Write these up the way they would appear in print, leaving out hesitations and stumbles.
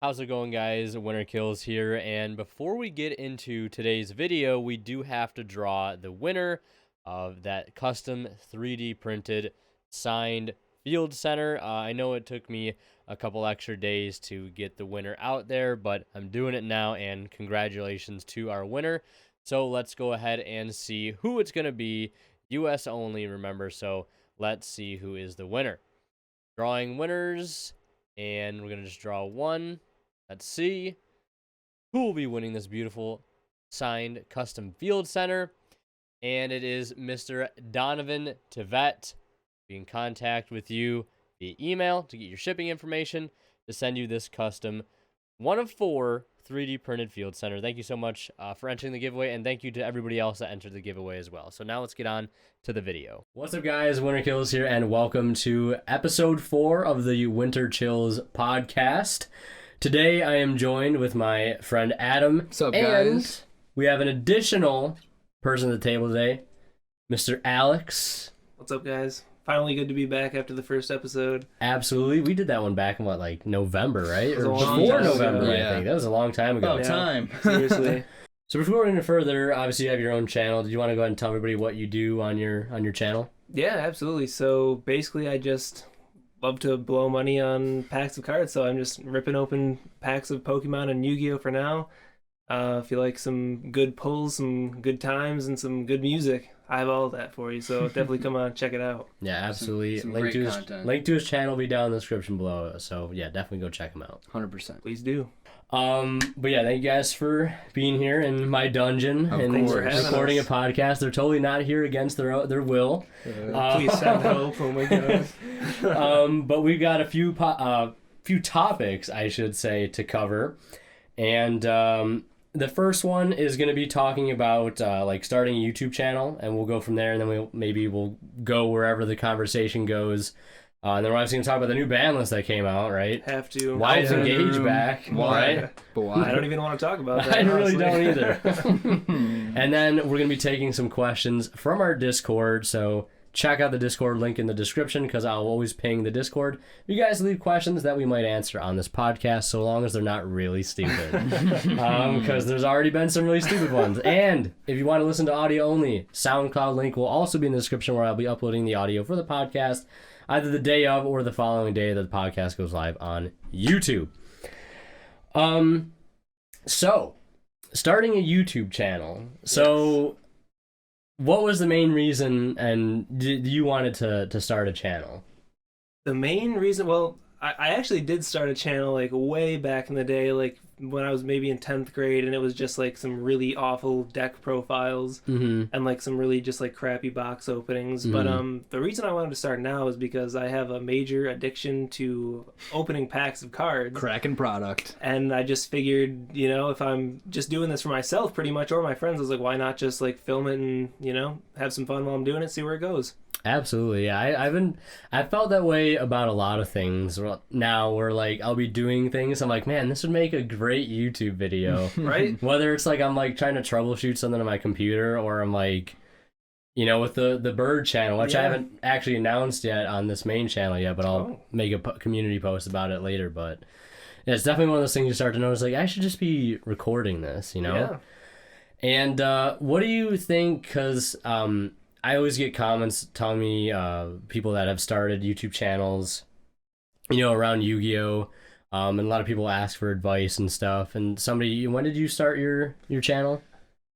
How's it going, guys? Winter Kills here, and before we get into today's video, we do have to draw the winner of that custom 3D printed signed field center. I know it took me a couple extra days to get the winner out there, but I'm doing it now, and congratulations to our winner. So let's go ahead and see who it's going to be. US only, remember, so let's see who is the winner. Drawing winners, and we're going to just draw one. Let's see who will be winning this beautiful signed custom field center. And it is Mr. Donovan Tevet. Be in contact with you via email to get your shipping information to send you this custom 1 of 4 3D printed field center. Thank you so much for entering the giveaway, and thank you to everybody else that entered the giveaway as well. So now let's get on to the video. What's up, guys? Winter Kills here, and welcome to episode 4 of the Winter Chills podcast. Today, I am joined with my friend Adam. What's up, guys? We have an additional person at the table today, Mr. Alex. What's up, guys? Finally good to be back after the first episode. Absolutely. We did that one back in, like, November, right? Or before November, ago. I think. That was a long time ago. About time. Seriously. So before we go any further, obviously you have your own channel. Did you want to go ahead and tell everybody what you do on your channel? Yeah, absolutely. So basically I just love to blow money on packs of cards, so I'm just ripping open packs of Pokemon and Yu-Gi-Oh! For now. If you like some good pulls, some good times, and some good music, I have all of that for you, so definitely come on, check it out. Yeah, absolutely. Some link great to content. link to his channel will be down in the description below, so yeah, definitely go check him out. 100%. Please do. But yeah, thank you guys for being here in my dungeon and Thanks for having recording a us. podcast. They're totally not here against their will. Please send help. Oh my god. But we've got a few topics, I should say, to cover, and the first one is going to be talking about like starting a YouTube channel, and we'll go from there, and then we'll go wherever the conversation goes. And then we're obviously going to talk about the new ban list that came out, right? Have to. Why is Engage back? Why? Right? But why? I don't even want to talk about that. I really honestly. don't either. And then we're going to be taking some questions from our Discord, so check out the Discord link in the description, because I'll always ping the Discord. You guys leave questions that we might answer on this podcast, so long as they're not really stupid. Because there's already been some really stupid ones. And if you want to listen to audio only, SoundCloud link will also be in the description, where I'll be uploading the audio for the podcast either the day of or the following day that the podcast goes live on YouTube. So, starting a YouTube channel. So, what was the main reason, and you wanted to start a channel? The main reason, well, I actually did start a channel like way back in the day, like when I was maybe in 10th grade, and it was just like some really awful deck profiles and like some really just like crappy box openings. But the reason I wanted to start now is because I have a major addiction to opening packs of cards. Cracking product. And I just figured, you know, if I'm just doing this for myself pretty much, or my friends, I was like, why not just like film it and, you know, have some fun while I'm doing it, see where it goes. Absolutely, yeah. I felt that way about a lot of things now, where like I'll be doing things, I'm like, man, this would make a great YouTube video. Right? Whether it's like I'm like trying to troubleshoot something on my computer, or I'm like, you know, with the bird channel, which I haven't actually announced yet on this main channel yet, but I'll make a community post about it later. But yeah, it's definitely one of those things you start to notice, like, I should just be recording this, you know? Yeah. And what do you think? Because I always get comments telling me people that have started YouTube channels, you know, around Yu-Gi-Oh! And a lot of people ask for advice and stuff. And when did you start your channel?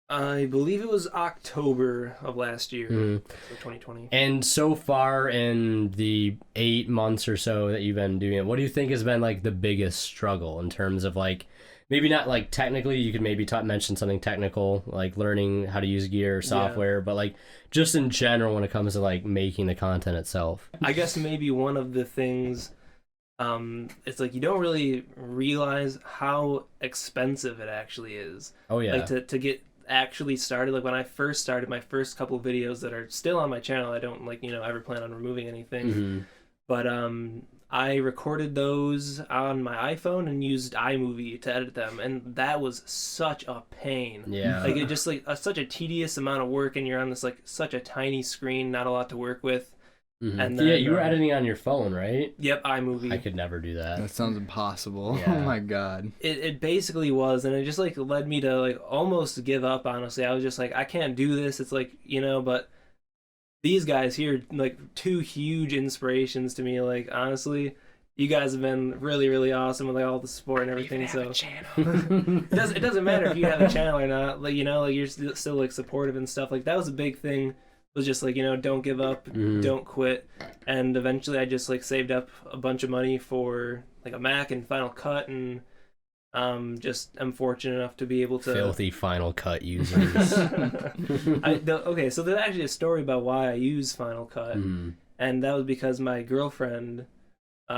I believe it was October of last year, so 2020. And so far in the 8 months or so that you've been doing it, what do you think has been like the biggest struggle in terms of like, maybe not like technically, you could maybe mention something technical, like learning how to use gear or software, but like just in general when it comes to like making the content itself? I guess maybe one of the things, it's like you don't really realize how expensive it actually is. Oh yeah. Like to get actually started, like when I first started my first couple of videos that are still on my channel, I don't like, you know, ever plan on removing anything. But I recorded those on my iPhone and used iMovie to edit them, and that was such a pain. Yeah. Like it just like such a tedious amount of work, and you're on this like such a tiny screen, not a lot to work with. And then, yeah, you were editing on your phone, right? Yep, iMovie. I could never do that. That sounds impossible. Yeah. Oh my god. It basically was, and it just like led me to like almost give up. Honestly, I was just like, I can't do this. It's like, but these guys here, like, two huge inspirations to me. Like, honestly, you guys have been really, really awesome with like all the support and everything. It doesn't matter if you have a channel or not. Like, like you're still like supportive and stuff. Like that was a big thing. Was just like, don't give up, don't quit. And eventually I just like saved up a bunch of money for like a Mac and Final Cut, and just I'm fortunate enough to be able to Filthy Final Cut users. Okay, so there's actually a story about why I use Final Cut. And that was because my girlfriend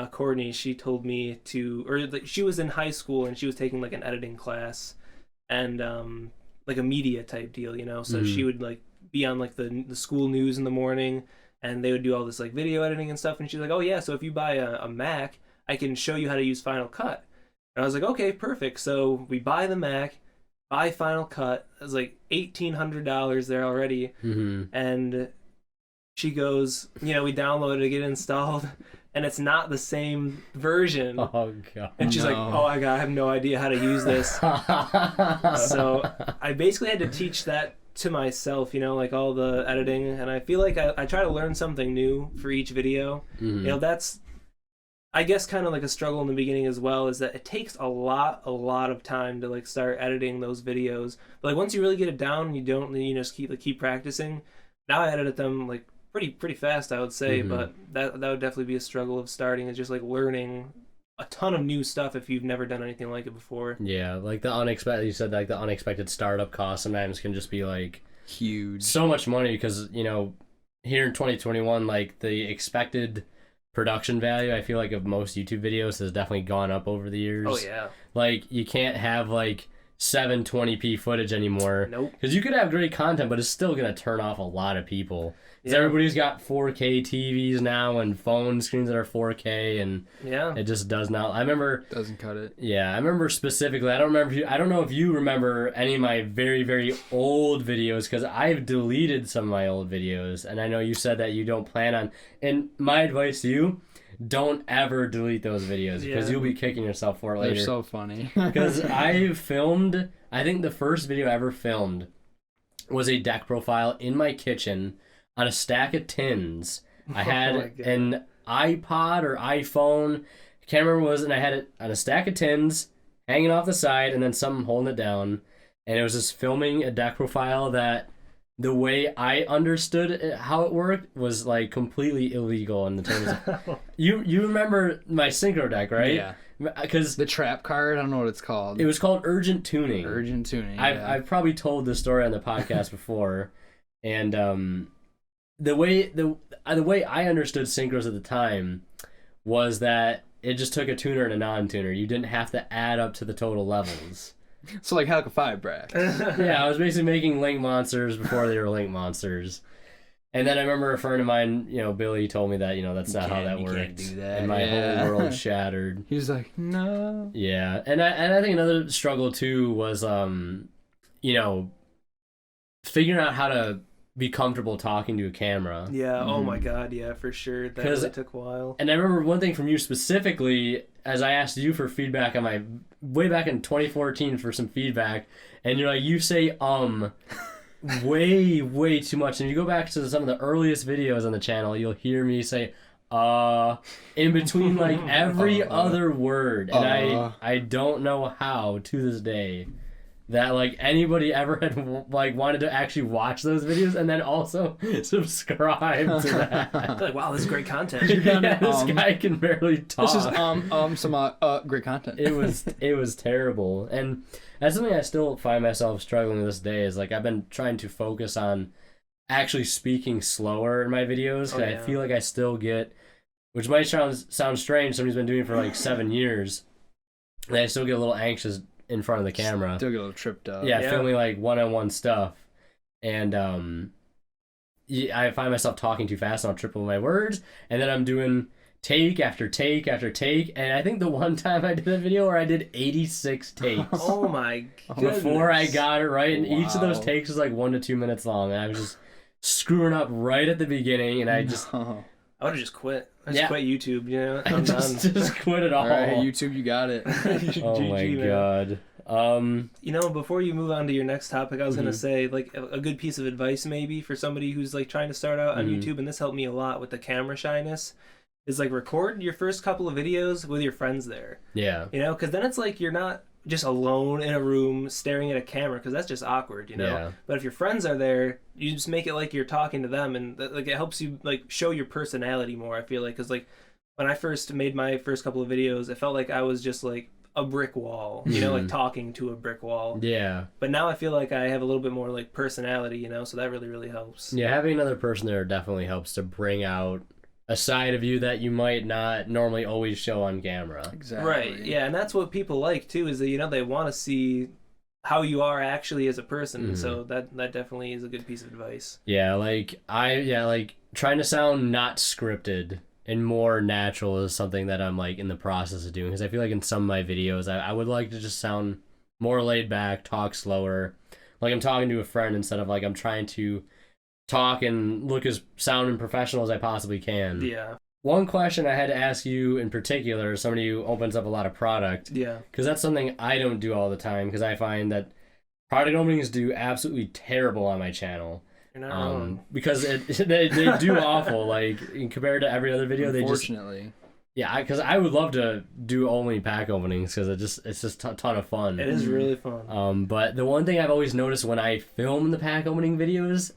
Courtney, she told me to, or like, she was in high school and she was taking like an editing class and like a media type deal, so she would like be on like the school news in the morning, and they would do all this like video editing and stuff, and she's like, oh yeah, so if you buy a Mac, I can show you how to use Final Cut. And I was like, okay, perfect. So we buy the Mac, buy Final Cut. It was like $1,800 there already. And she goes, we download it, get it installed, and it's not the same version. Oh god. And she's like, oh my god, I have no idea how to use this. So I basically had to teach that to myself, like all the editing, and I feel like I try to learn something new for each video. That's, I guess, kind of like a struggle in the beginning as well, is that it takes a lot of time to like start editing those videos. But like once you really get it down, you don't, just keep practicing. Now I edit them like pretty fast, I would say, but that would definitely be a struggle of starting, is just like learning a ton of new stuff if you've never done anything like it before. Yeah, like the unexpected, you said, like the unexpected startup cost sometimes can just be like huge, so much money, because here in 2021, like the expected production value, I feel like, of most YouTube videos has definitely gone up over the years. Oh yeah, like you can't have like 720p footage anymore. Nope. Because you could have great content, but it's still gonna turn off a lot of people. Because everybody's got 4K TVs now and phone screens that are 4K, and it just does not. I remember doesn't cut it. Yeah, I remember specifically. I don't know if you remember any of my very, very old videos, because I've deleted some of my old videos, and I know you said that you don't plan on. And my advice to you: don't ever delete those videos, because you'll be kicking yourself for it later. They're so funny. Because I filmed, I think the first video I ever filmed was a deck profile in my kitchen on a stack of tins. I had an iPod or iPhone, I can't remember what it was, and I had it on a stack of tins hanging off the side, and then something holding it down. And it was just filming a deck profile that, the way I understood how it worked, was like completely illegal in the terms of you remember my synchro deck, right? Yeah. Because the trap card, I don't know what it's called. It was called Urgent Tuning. Urgent Tuning. I've probably told this story on the podcast before, and the way I understood synchros at the time was that it just took a tuner and a non-tuner. You didn't have to add up to the total levels. So like Helica 5 Brack. Yeah, I was basically making link monsters before they were link monsters. And then I remember a friend of mine, Billy, told me that, that's not how that works. You can't do that. And my whole world shattered. He was like, no. Yeah. And I think another struggle too was figuring out how to be comfortable talking to a camera. Yeah, oh my god, yeah, for sure. That really took a while. And I remember one thing from you specifically, as I asked you for feedback on my, way back in 2014 for some feedback, and you're like, you say way too much. And you go back to some of the earliest videos on the channel, you'll hear me say in between like every other word. And I don't know how, to this day, that like anybody ever had like wanted to actually watch those videos and then also subscribe to that. Like, wow, this is great content. This guy can barely talk. This is some great content. It was terrible, and that's something I still find myself struggling with this day. Is like I've been trying to focus on actually speaking slower in my videos, because I feel like I still get, which might sound strange. Somebody's been doing it for like 7 years, and I still get a little anxious in front of the camera. Still get a little tripped up. Yeah, filming like one-on-one stuff. And I find myself talking too fast and I'll triple my words. And then I'm doing take after take after take. And I think the one time I did a video where I did 86 takes. Oh my goodness. Before I got it right. And each of those takes was like 1 to 2 minutes long. And I was just screwing up right at the beginning. And I just... I would have just quit. I just quit YouTube, you know? I'm just quit it all. All right, YouTube, you got it. Oh my GG, man. god. You know, before you move on to your next topic, I was gonna say, like, a good piece of advice maybe for somebody who's like trying to start out on YouTube, and this helped me a lot with the camera shyness, is like record your first couple of videos with your friends there. Yeah. You know, because then it's like you're not just alone in a room staring at a camera, because that's just awkward, you know. Yeah. But if your friends are there, you just make it like you're talking to them, and like it helps you like show your personality more. I feel like, because like when I first made my first couple of videos, it felt like I was just like a brick wall, you know, like talking to a brick wall. Yeah. But now I feel like I have a little bit more like personality, you know, so that really, really helps. Yeah, having another person there definitely helps to bring out a side of you that you might not normally always show on camera. Exactly. Right. Yeah, and that's what people like too, is that, you know, they want to see how you are actually as a person. So that definitely is a good piece of advice. Yeah, like trying to sound not scripted and more natural is something that I'm like in the process of doing, because I feel like in some of my videos I would like to just sound more laid back, talk slower, like I'm talking to a friend instead of like I'm trying to talk and look as sound and professional as I possibly can. Yeah. One question I had to ask you in particular, somebody who opens up a lot of product, Yeah. because that's something I don't do all the time, because I find that product openings do absolutely terrible on my channel. You're not wrong. Because they do awful, like compared to every other video. Unfortunately. Yeah, because I would love to do only pack openings, because it's just a ton of fun. It is really fun. But the one thing I've always noticed when I film the pack opening videos,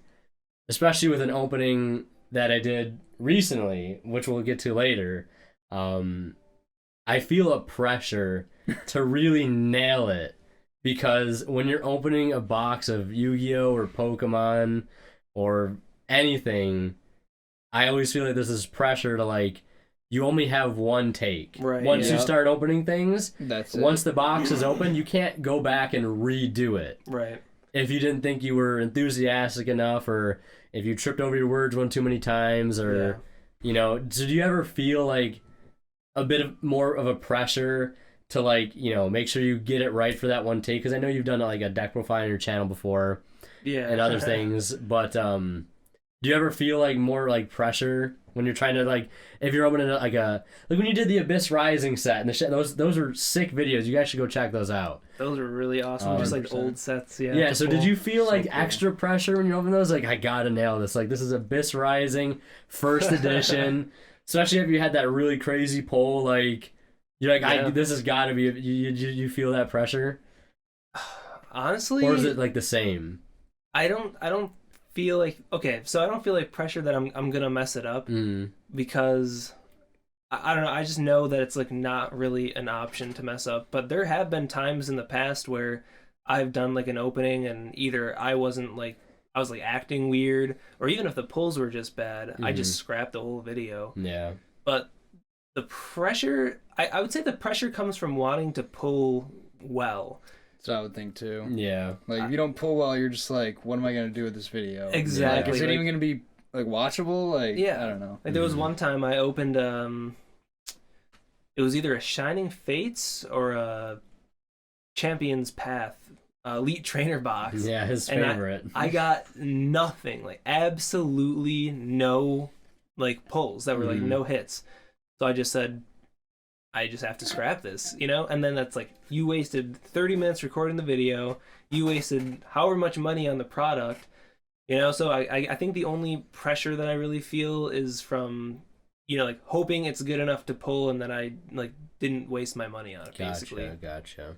especially with an opening that I did recently, which we'll get to later, I feel a pressure to really nail it, because when you're opening a box of Yu-Gi-Oh or Pokemon or anything, I always feel like there's this pressure to like, you only have one take. Right. Once you start opening things, That's it. once the box is open, you can't go back and redo it. Right. If you didn't think you were enthusiastic enough, or if you tripped over your words one too many times, or, you know, so do you ever feel like a bit of more of a pressure to like, you know, make sure you get it right for that one take? Because I know you've done like a deck profile on your channel before, and other things, but do you ever feel like more like pressure when you're trying to like, if you're opening like when you did the Abyss Rising set and those are sick videos. You guys should go check those out. Those are really awesome. Just like old sets. Yeah. Yeah. So did you feel like cool. extra pressure when you open those? Like, I gotta nail this. Like, this is Abyss Rising first edition. Especially if you had that really crazy pull. Like, you're like, this has got to be. You feel that pressure? Honestly, or is it like the same? I don't feel like, okay, so I don't feel like pressure that I'm gonna mess it up, because I don't know, I just know that it's like not really an option to mess up. But there have been times in the past where I've done like an opening and either I was like acting weird, or even if the pulls were just bad, I just scrapped the whole video. Yeah. But the pressure, I would say the pressure comes from wanting to pull well. So I would think too. Yeah. Like, if you don't pull well, you're just like, what am I gonna do with this video? Exactly. Like, is it Like, even gonna be like watchable? Like, yeah. I don't know. Like, there was one time I opened it was either a Shining Fates or a Champion's Path Elite Trainer box. Yeah, his And favorite. I got nothing, like absolutely no like pulls that were like no hits. So I just said, I just have to scrap this, you know? And then that's like, you wasted 30 minutes recording the video, you wasted however much money on the product, you know? So I think the only pressure that I really feel is from, you know, like hoping it's good enough to pull and that I like didn't waste my money on it, basically. Gotcha.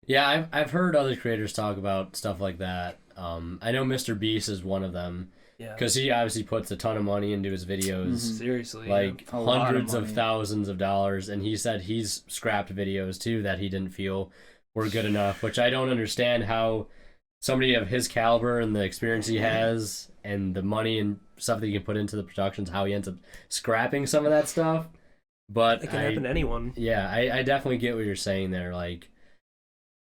Yeah, I've heard other creators talk about stuff like that. I know Mr. Beast is one of them. Yeah. Because he obviously puts a ton of money into his videos. Seriously. Like A lot of hundreds of money. thousands of dollars. And he said he's scrapped videos too that he didn't feel were good enough, which I don't understand how somebody of his caliber and the experience he has and the money and stuff that he can put into the productions, how he ends up scrapping some of that stuff. But it can happen to anyone. Yeah, I definitely get what you're saying there. Like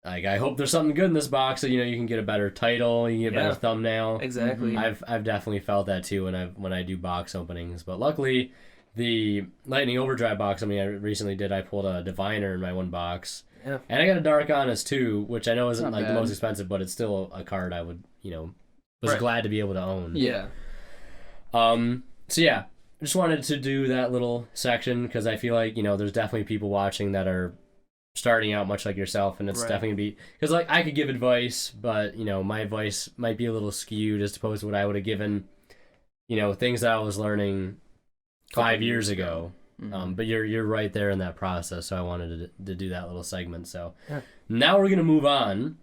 I hope there's something good in this box so, you know, you can get a better title, you can get a better thumbnail. Exactly. I've definitely felt that too when I do box openings. But luckily, the Lightning Overdrive box, I recently I pulled a Diviner in my one box. Yeah. And I got a Dark Honest too, which I know isn't Not like the bad. most expensive, but it's still a card I would, was glad to be able to own. Yeah. So yeah, just wanted to do that little section because I feel like, there's definitely people watching that are starting out much like yourself, and it's definitely because like I could give advice, but my advice might be a little skewed as opposed to what I would have given, things that I was learning 5 years ago. But you're right there in that process, so I wanted to do that little segment. So now we're gonna move on.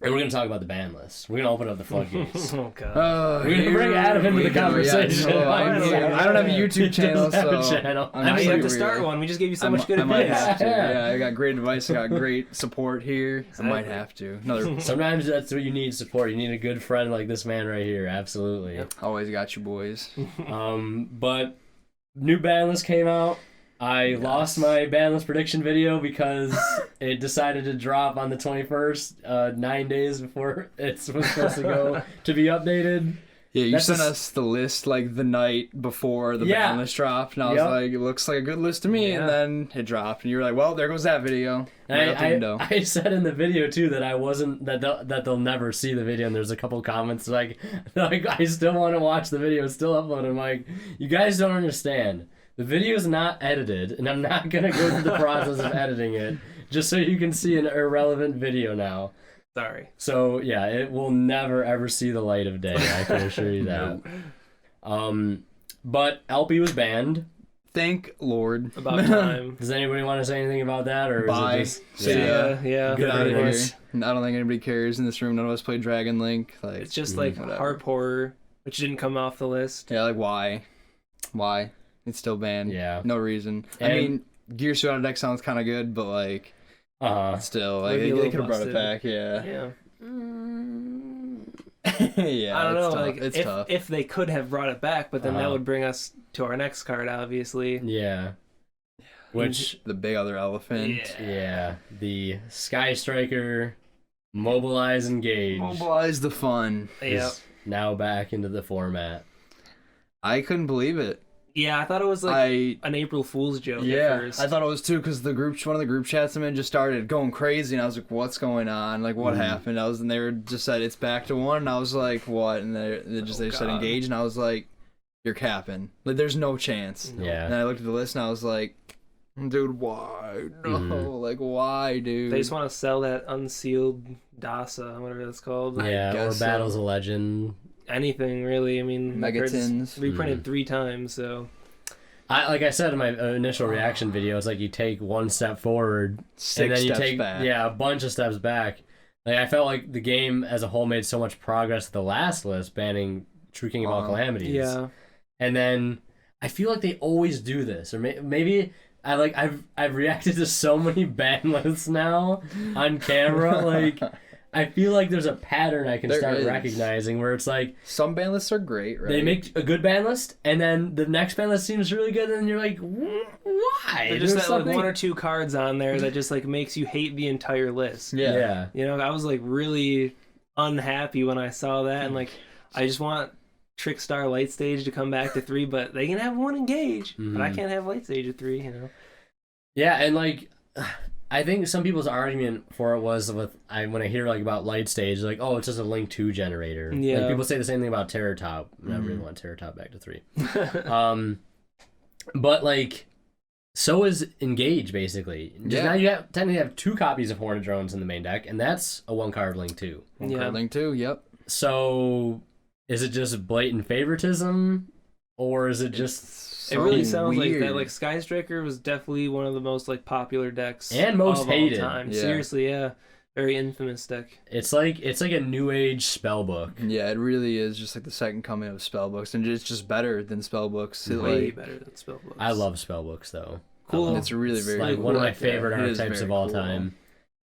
And we're going to talk about the ban list. We're going to open up the floodgates. Oh, God. We're going to bring Adam into the conversation. Yeah, I don't have a YouTube channel, so... I mean, you have to start one. We just gave you so much good advice. I might have to. Yeah, I got great advice. I got great support here. Exactly. I might have to. Sometimes that's what you need, support. You need a good friend like this man right here. Absolutely. Yep. Always got you, boys. But new ban list came out. I lost my ban list prediction video because it decided to drop on the 21st, 9 days before it was supposed to go to be updated. Yeah, you sent us the list like the night before the ban list dropped, and I was like, it looks like a good list to me, and then it dropped, and you were like, well, there goes that video. I said in the video, too, that I wasn't, that they'll never see the video, and there's a couple comments like I still want to watch the video, still upload it. I'm like, you guys don't understand. The video is not edited, and I'm not going to go through the process of editing it just so you can see an irrelevant video now. Sorry. So, yeah, it will never, ever see the light of day. I can assure you that. But LP was banned. Thank Lord. About time. Does anybody want to say anything about that? Or Bye. Is it just, yeah. Get out of here. I don't think anybody cares in this room. None of us play Dragon Link. Like, it's just like Harp Horror, which didn't come off the list. Yeah, like why? Why? It's still banned. Yeah. No reason. I mean, Gear Suit on Deck sounds kind of good, but like, still, like, they could have brought it back. Yeah. Yeah. Yeah. I don't know. Tough. Like, it's tough. If they could have brought it back, but then that would bring us to our next card, obviously. Yeah. Which the big other elephant. Yeah. The Sky Striker Mobilize Engage. Mobilize the fun. Yeah. Now back into the format. I couldn't believe it. Yeah, I thought it was like an April Fool's joke at first. I thought it was too, because one of the group chats I'm in just started going crazy, and I was like, what's going on? Like, what happened? And they were just said, it's back to one, and I was like, what? And they said engage, and I was like, you're capping. Like, there's no chance. Yeah. And I looked at the list, and I was like, dude, why? No, like, why, dude? They just want to sell that unsealed DASA, whatever that's called. Yeah, or Battles of Legend. Anything really. I mean, Megatins reprinted 3 times, so like I said in my initial reaction video, it's like you take one step forward 6 and then you steps take back. a bunch of steps back. Like I felt like the game as a whole made so much progress with the last list banning True King of All Calamities. Yeah. And then I feel like they always do this, or maybe I've reacted to so many ban lists now on camera, like. I feel like there's a pattern I can start recognizing where it's like... Some ban lists are great, right? They make a good ban list, and then the next ban list seems really good, and you're like, why? There's just like 1 or 2 cards on there that just like makes you hate the entire list. Yeah. You know, I was like really unhappy when I saw that, and like, I just want Trickstar Light Stage to come back to 3, but they can have 1 engage, but I can't have Light Stage at 3, you know? Yeah, and like... I think some people's argument for it was when I hear like about Light Stage, like, oh, it's just a Link 2 generator. Yeah. Like, people say the same thing about Terror Top. I really want Terror Top back to 3. But like, so is Engage basically. Just now you technically have 2 copies of Hornet Drones in the main deck, and that's a 1-card Link 2. 1-card Link 2, yep. So is it just blatant favoritism, or is it just? It really sounds like that. Like Sky Striker was definitely one of the most like popular decks and most hated. All time. Yeah. Seriously, yeah, very infamous deck. It's like a new age spell book. Yeah, it really is just like the second coming of spell books, and it's just better than spell books. Way better than spell books. I love spell books though. Cool. It's really very like cool. One of my favorite archetypes of all time.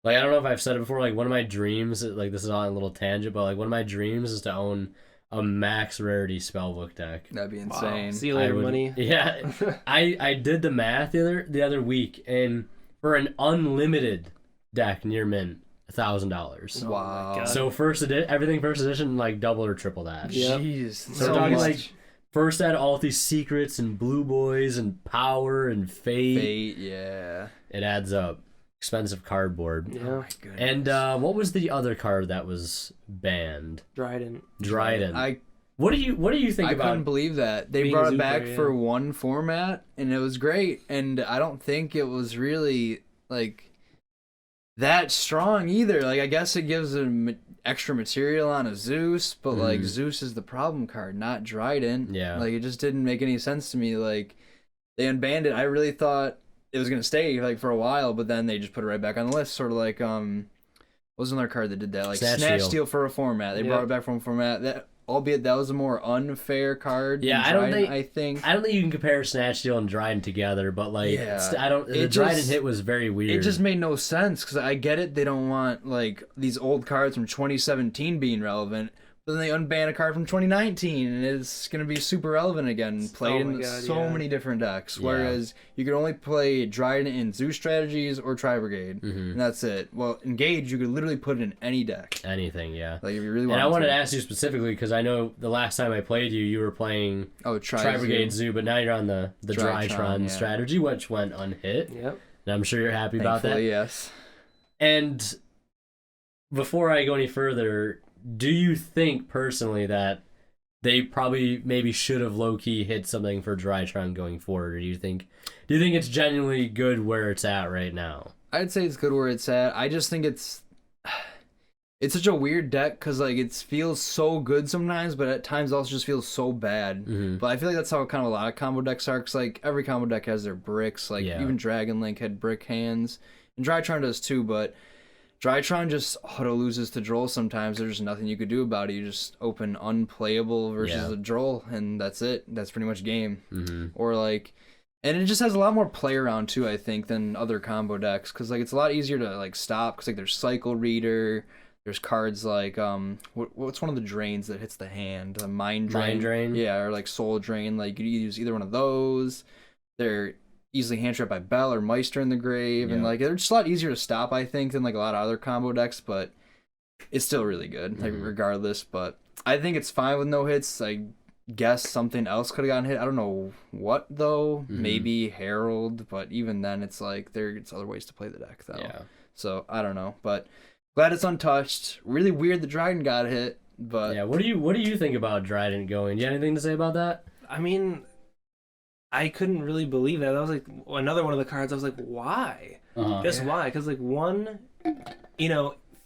Like I don't know if I've said it before. Like one of my dreams, like this is on a little tangent, but like one of my dreams is to own a max rarity spellbook deck. That'd be insane. Wow. See you later, money. Yeah, I did the math the other week, and for an unlimited deck near mint, $1,000. Wow. So everything first edition like double or triple that. Yep. Jeez. So we're talking like first had all these secrets and blue boys and power and fate. Fate, yeah. It adds up. Expensive cardboard. Yeah. Oh my goodness. And what was the other card that was banned? Dryden. Dryden. I What do you think I about? couldn't believe that they being brought a it zoo back player, for yeah. one format, and it was great. And I don't think it was really like that strong either. Like I guess it gives them extra material on a Zeus, but like Zeus is the problem card, not Dryden. Yeah. Like it just didn't make any sense to me. Like they unbanned it. I really thought it was gonna stay like for a while, but then they just put it right back on the list. Sort of like what was another card that did that? Like Snatch Steal for a format. They brought it back from a format that, albeit that was a more unfair card. Yeah, than Dryden, I think. I don't think you can compare Snatch Steal and Dryden together, but like, I don't. The Dryden hit was very weird. It just made no sense because I get it. They don't want like these old cards from 2017 being relevant, but then they unban a card from 2019 and it's gonna be super relevant again, played in so many different decks. Whereas you could only play Dryden in Zoo strategies or Tri Brigade, and that's it. Well, Engage you could literally put it in any deck. Anything, yeah. Like if you really want. And I wanted to ask you specifically because I know the last time I played you, you were playing Tri Brigade Zoo, but now you're on the Drytron strategy, which went unhit. Yep. And I'm sure you're happy about that. Yes. And before I go any further, do you think personally that they probably maybe should have low key hit something for Drytron going forward? Or do you think it's genuinely good where it's at right now? I'd say it's good where it's at. I just think it's such a weird deck because like it feels so good sometimes, but at times also just feels so bad. But I feel like that's how kind of a lot of combo decks are. Cause like every combo deck has their bricks. Like even Dragon Link had brick hands, and Drytron does too. But Drytron just auto loses to Droll sometimes. There's nothing you could do about it. You just open unplayable versus a Droll, and that's it. That's pretty much game. Or like, and it just has a lot more play around too, I think, than other combo decks. Cause like it's a lot easier to like stop. Cause like there's Cycle Reader. There's cards like what's one of the drains that hits the hand? Mind Drain. Mind Drain. Yeah, or like Soul Drain. Like you use either one of those. They're easily hand trapped by Bell or Meister in the Grave, and like they're just a lot easier to stop, I think, than like a lot of other combo decks. But it's still really good, like regardless. But I think it's fine with no hits. I guess something else could have gotten hit. I don't know what though. Maybe Herald, but even then, it's like there's other ways to play the deck though. Yeah. So I don't know, but glad it's untouched. Really weird the Dryden got hit, but yeah. What do you think about Dryden going? Do you have anything to say about that? I mean, I couldn't really believe that. That was like another one of the cards. I was like, why? Just why? Because like one,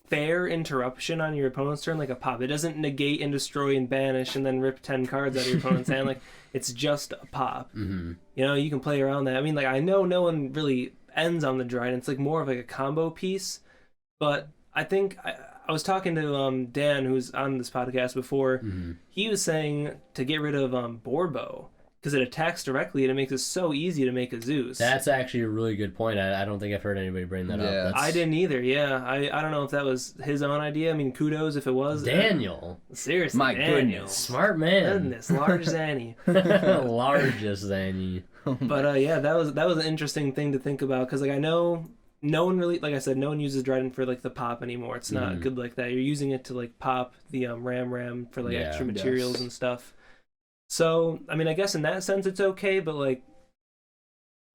fair interruption on your opponent's turn, like a pop. It doesn't negate and destroy and banish and then rip 10 cards out of your opponent's hand. Like it's just a pop. You can play around that. I mean, like I know no one really ends on the Dryden. It's like more of like a combo piece, but I think I was talking to Dan, who's on this podcast before. He was saying to get rid of Borbo because it attacks directly and it makes it so easy to make a Zeus. That's actually a really good point. I don't think I've heard anybody bring that up. I didn't either. Yeah, I don't know if that was his own idea. I mean, kudos if it was. Daniel. Seriously, my Daniel. goodness, smart man. Goodness, large Zanny. Largest Zanny. But yeah, that was an interesting thing to think about because like I know. No one really, like I said, no one uses Dryden for like the pop anymore. It's not good like that. You're using it to like pop the Ram for like extra materials and stuff. So I mean, I guess in that sense it's okay, but like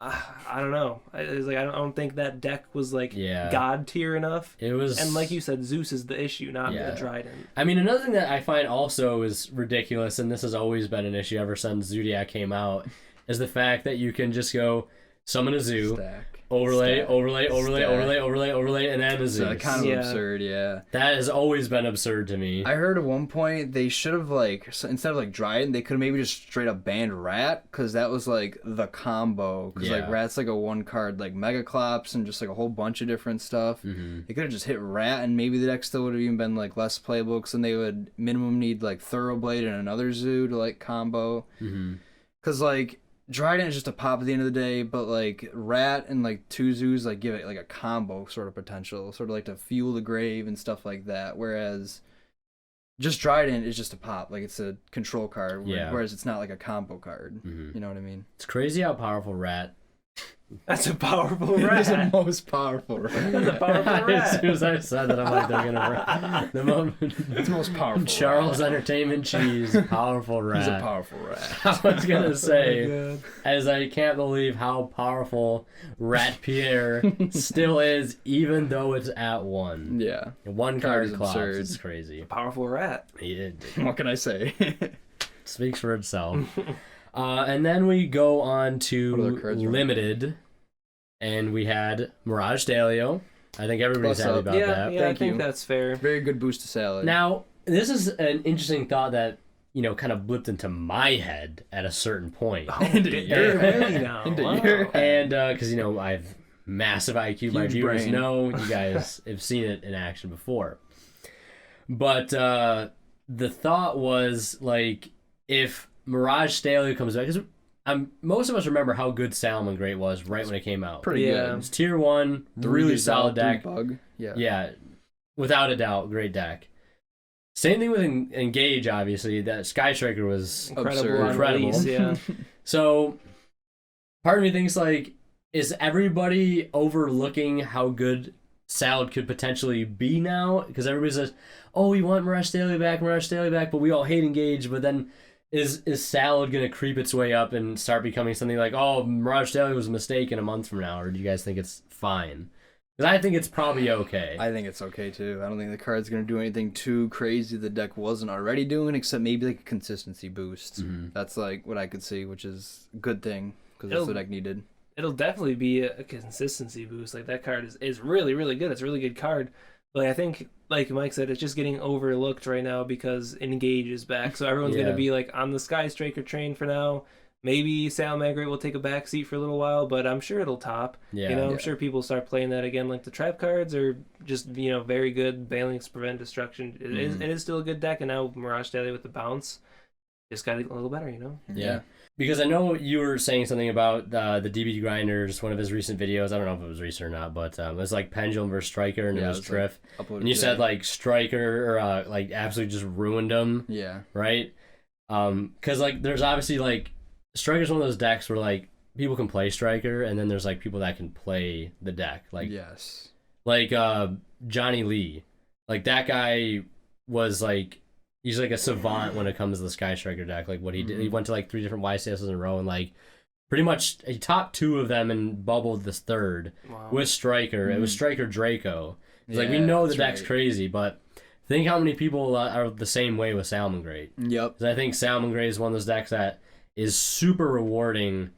I don't know. I don't think that deck was like god tier enough. It was, and like you said, Zeus is the issue, not the Dryden. I mean, another thing that I find also is ridiculous, and this has always been an issue ever since Zodiac came out, is the fact that you can just go summon a Zoo. Stack. Overlay, Stack. overlay, Stack. and then a Zeus. Kind of absurd, yeah. That has always been absurd to me. I heard at one point they should have instead of like Dryden, they could have maybe just straight up banned Rat because that was like the combo. Because like Rat's like a one card like Megaclops and just like a whole bunch of different stuff. They could have just hit Rat and maybe the deck still would have even been like less playable because then they would minimum need like Thoroughblade and another Zoo to like combo. Because like Dryden is just a pop at the end of the day, but like Rat and like two Zoos like give it like a combo sort of potential, sort of like to fuel the grave and stuff like that. Whereas just Dryden is just a pop, like it's a control card. Whereas it's not like a combo card. You know what I mean? It's crazy how powerful Rat That's a powerful It is the rat. most powerful rat. That's a powerful As rat. soon as I said that, I'm like, they're gonna the moment It's the most powerful Charles rat. Entertainment Cheese, powerful rat. He's a powerful rat. I was gonna say, Oh, God. as I can't believe how powerful Rat Pierre still is, even though it's at 1. Yeah. One Card card is clock. absurd. It's crazy. Powerful rat. It What can I say? speaks for itself. And then we go on What to other cards are on? Limited, and we had Mirage Stalio. I think everybody's What's happy up? about Yeah, that. yeah, I Thank think you. that's fair. Very good boost to salad. Now, this is an interesting thought that, kind of blipped into my head at a certain point. Oh, Into your really now? Into Wow. your head. And, because, I have massive IQ. My Huge viewers brain. know. You guys have seen it in action before. But the thought was, like, if Mirage Stalio comes back, because most of us remember how good Salmon Great was right when it came out. Pretty Yeah. good. It's tier 1, really solid deck. Bug. Yeah. Yeah, without a doubt, great deck. Same thing with Engage, obviously. That Sky Striker was Incredible. Absurd. On Incredible. release, yeah. so. Part of me thinks, like, is everybody overlooking how good Salad could potentially be now? Because everybody says, "Oh, we want Mirage Staley back, but we all hate Engage." But then, is Salad gonna creep its way up and start becoming something like, "Oh, Mirage Staley was a mistake in a month from now," or do you guys think it's fine? Because I think it's probably okay. I think it's okay too. I don't think the card's gonna do anything too crazy the deck wasn't already doing, except maybe like a consistency boost. Mhm. That's like what I could see, which is a good thing because that's It'll- what the deck needed. It'll definitely be a consistency boost. Like, that card is really, really good. It's a really good card. But I think, like Mike said, it's just getting overlooked right now because Engage is back. So everyone's Yeah. going to be like on the Sky Striker train for now. Maybe Salamangreat will take a back seat for a little while, but I'm sure it'll top. Yeah. I'm Yeah. sure people start playing that again. Like, the trap cards are just, very good. Banlist prevent destruction. It is still a good deck, and now Mirage Daily with the bounce just got a little better, Yeah. Because I know you were saying something about the DB Grinders, one of his recent videos. I don't know if it was recent or not, but it was like Pendulum versus Striker, and Yeah, it was it was like Triff. Uploaded And you said today. like Striker, or like absolutely just ruined him, Yeah. right? Because like there's obviously like Striker's one of those decks where like people can play Striker, and then there's like people that can play the deck, like Yes. Johnny Lee, like that guy was like. He's like a savant when it comes to the Sky Striker deck. Like what he did, he went to like 3 different YCSs in a row, and like pretty much he topped 2 of them and bubbled this third Wow. with Striker. It was Striker Draco. It's like we Yeah, know the that's deck's right. crazy, but think how many people are the same way with Salmon Great. Yep. Because I think Salmon Great is one of those decks that is super rewarding.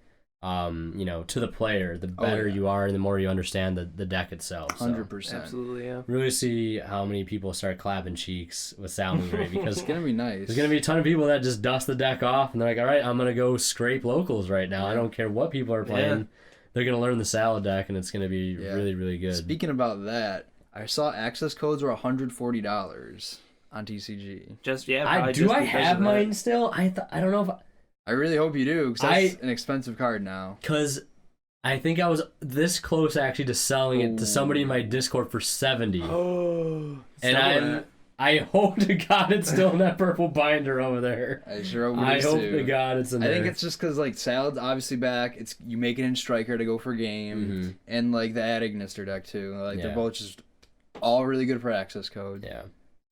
To the player, the better yeah. you are, and the more you understand the deck itself. So. 100%. Absolutely, yeah. Really see how many people start clapping cheeks with Salmon Great because It's gonna be nice. there's gonna be a ton of people that just dust the deck off and they're like, all right, I'm gonna go scrape locals right now. I don't care what people are playing. Yeah. They're gonna learn the salad deck and it's gonna be Yeah. really, really good. Speaking about that, I saw access codes were $140 on TCG. Just, yeah. I probably do. just I because have of that. mine still. I don't know if I really hope you do, because that's an expensive card now. because I think I was this close actually to selling it to somebody in my Discord for 70, Oh. and I hope to God it's still in that purple binder over there. I sure hope I it is hope too. to God it's in I there. think it's just because like Salad's obviously back. It's you make it in Striker to go for game, and like the Ad Ignister deck too. Like Yeah. they're both just all really good for access code. yeah.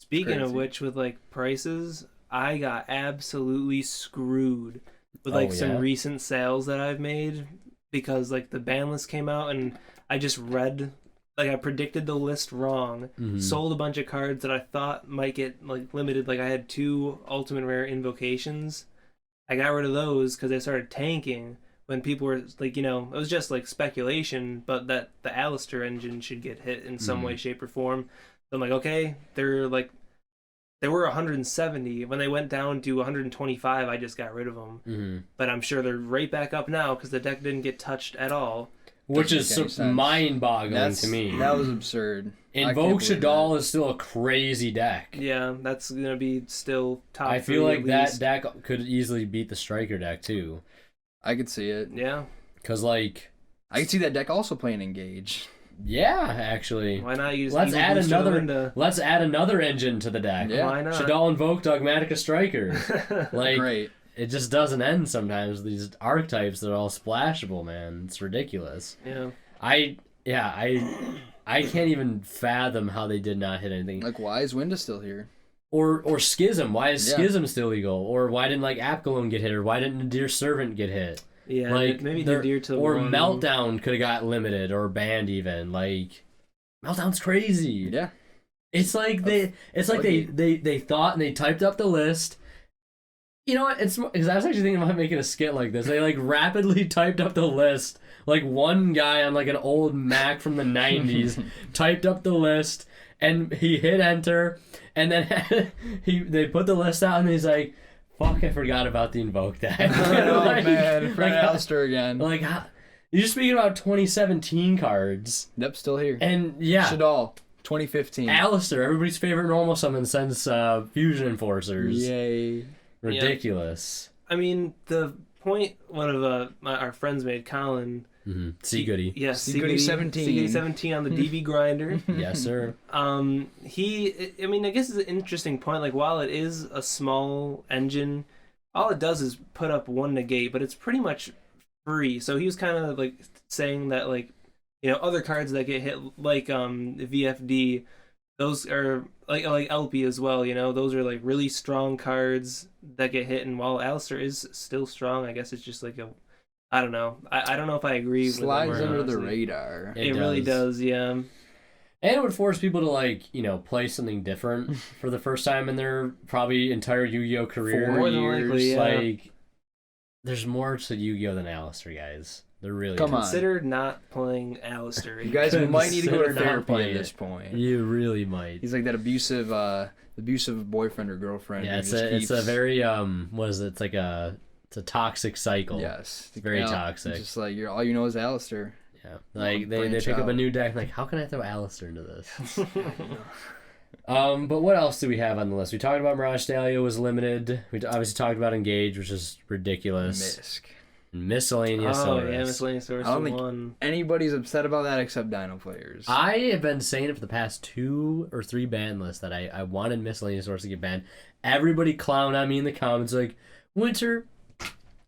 Speaking of Crazy. which, with like prices, I got absolutely screwed with like some yeah? recent sales that I've made because like the ban list came out and I just read, like I predicted the list wrong, sold a bunch of cards that I thought might get like limited. Like I had 2 ultimate rare invocations. I got rid of those because they started tanking when people were like, it was just like speculation, but that the Alistair engine should get hit in some way, shape, or form. So I'm like, okay, they were 170. When they went down to 125, I just got rid of them. But I'm sure they're right back up now because the deck didn't get touched at all. Which Doesn't is make any sense. mind-boggling to me. That was absurd. I can't Invoke believe Shadal is still a crazy deck. Yeah, that's gonna be still top. I feel 3 like at that least. deck could easily beat the Striker deck too. I could see it. Yeah, Cause like, I could see that deck also playing Engage. yeah, actually, why not? You just let's evil add booster another. Linda. Let's add another engine to the deck. Yeah. Why not? Shadal Invoke Dogmatica Striker. Like, Great. it just doesn't end sometimes with these archetypes that are all splashable, man. It's ridiculous. Yeah. I can't even fathom how they did not hit anything. Like, why is Winda still here? Or Schism. Why is Yeah. Schism still legal? Or why didn't like Apgalone get hit? Or why didn't Nadir Servant get hit? Yeah, Like maybe they're- Nadir to or one. Meltdown could have got limited or banned even. Like Meltdown's crazy. Yeah. It's like they thought and they typed up the list. You know what? It's because I was actually thinking about making a skit like this. They like rapidly typed up the list. Like one guy on like an old Mac from the 90s typed up the list and he hit enter and then they put the list out and he's like, fuck, I forgot about the invoke deck. Oh, Like- man. Frank like, Alistair again. like you're speaking about 2017 cards. Yep, still here. And yeah, Shadal, 2015. Alistair, everybody's favorite normal summon since Fusion Enforcers. Yay. Ridiculous. I mean, the point one of our friends made, Colin. Mm-hmm. See goody. Yes, See Goody 17. See Goody 17 on the DB grinder. Yes, sir. I mean, I guess it's an interesting point. Like, while it is a small engine, all it does is put up one negate, but it's pretty much free. So he was kind of like saying that, like, you know, other cards that get hit, like VFD, those are like LP as well. You know, those are like really strong cards that get hit. And while Alistair is still strong, I guess it's just like I don't know. I don't know if I agree. Slides with him, under the honestly. radar. It really does, yeah. And it would force people to, like, you know, play something different for the first time in their probably entire Yu-Gi-Oh career. 4 More than years. likely, yeah. Like, there's more to Yu-Gi-Oh than Alistair, guys. There really Come is. on. Consider not playing Alistair. You guys might need to go to Consider not therapy playing at this it. point. You really might. He's like that abusive boyfriend or girlfriend. Yeah, who it's just a keeps... very what is it? It's a toxic cycle. Yes. It's very Yeah, toxic. Just like all you know is Alistair. Yeah. Like they branch pick up a out. new deck like, how can I throw Alistair into this? But what else do we have on the list? We talked about Mirage Stalio was limited. We obviously talked about Engage, which is ridiculous. Misk. Miscellaneous Oh, Source. yeah, Miscellaneous Source I don't think- one. Anybody's upset about that except Dino players. I have been saying it for the past 2 or 3 ban lists that I wanted Miscellaneous Source to get banned. Everybody clown on me in the comments like, Winter,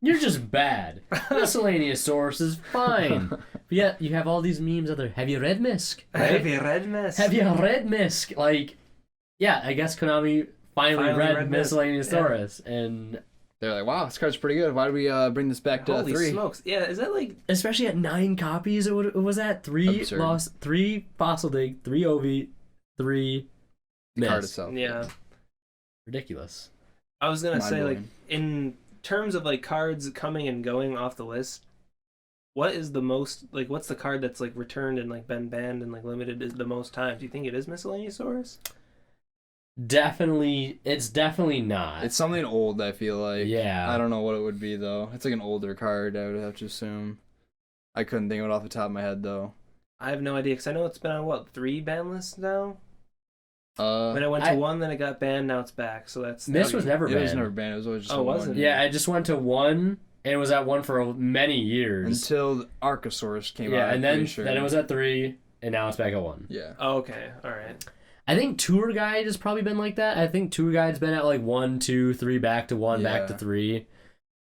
you're just bad. Miscellaneous Source is fine. But yet you have all these memes out there. Have you read Misk? Right? Have you read Misk? Have you read Misk? Like, yeah, I guess Konami finally read read Misk. Miscellaneous Yeah. Source, and They're like, wow, this card's pretty good. Why do we bring this back to Holy 3? smokes. Yeah, is that like... especially at 9 copies, it was at 3 Absurd. lost, 3 Fossil Dig, 3 Ovi, 3 The card Miss. itself. Yeah. Ridiculous. I was going to say, like, Mind-blowing. in terms of, like, cards coming and going off the list, what is the most... Like, what's the card that's, like, returned and, like, been banned and, like, limited is the most times? Do you think it is Miscellaneous Source? Definitely, it's definitely not. It's something old, I feel like. Yeah. I don't know what it would be, though. It's like an older card, I would have to assume. I couldn't think of it off the top of my head, though. I have no idea, because I know it's been on, what, 3 ban lists now? When I went to I- 1, then it got banned, now it's back, so that's... Miss was never It was banned. never banned. It was always just Oh, a wasn't one. it? Yeah, I just went to 1, and it was at 1 for many years. Until Archosaurus came out. Yeah, I'm and then pretty sure. then it was at 3, and now it's back at 1. Yeah. Oh, okay, alright. I think Tour Guide has probably been like that. I think Tour Guide's been at like 1, 2, 3, back to 1, back to Yeah. 3.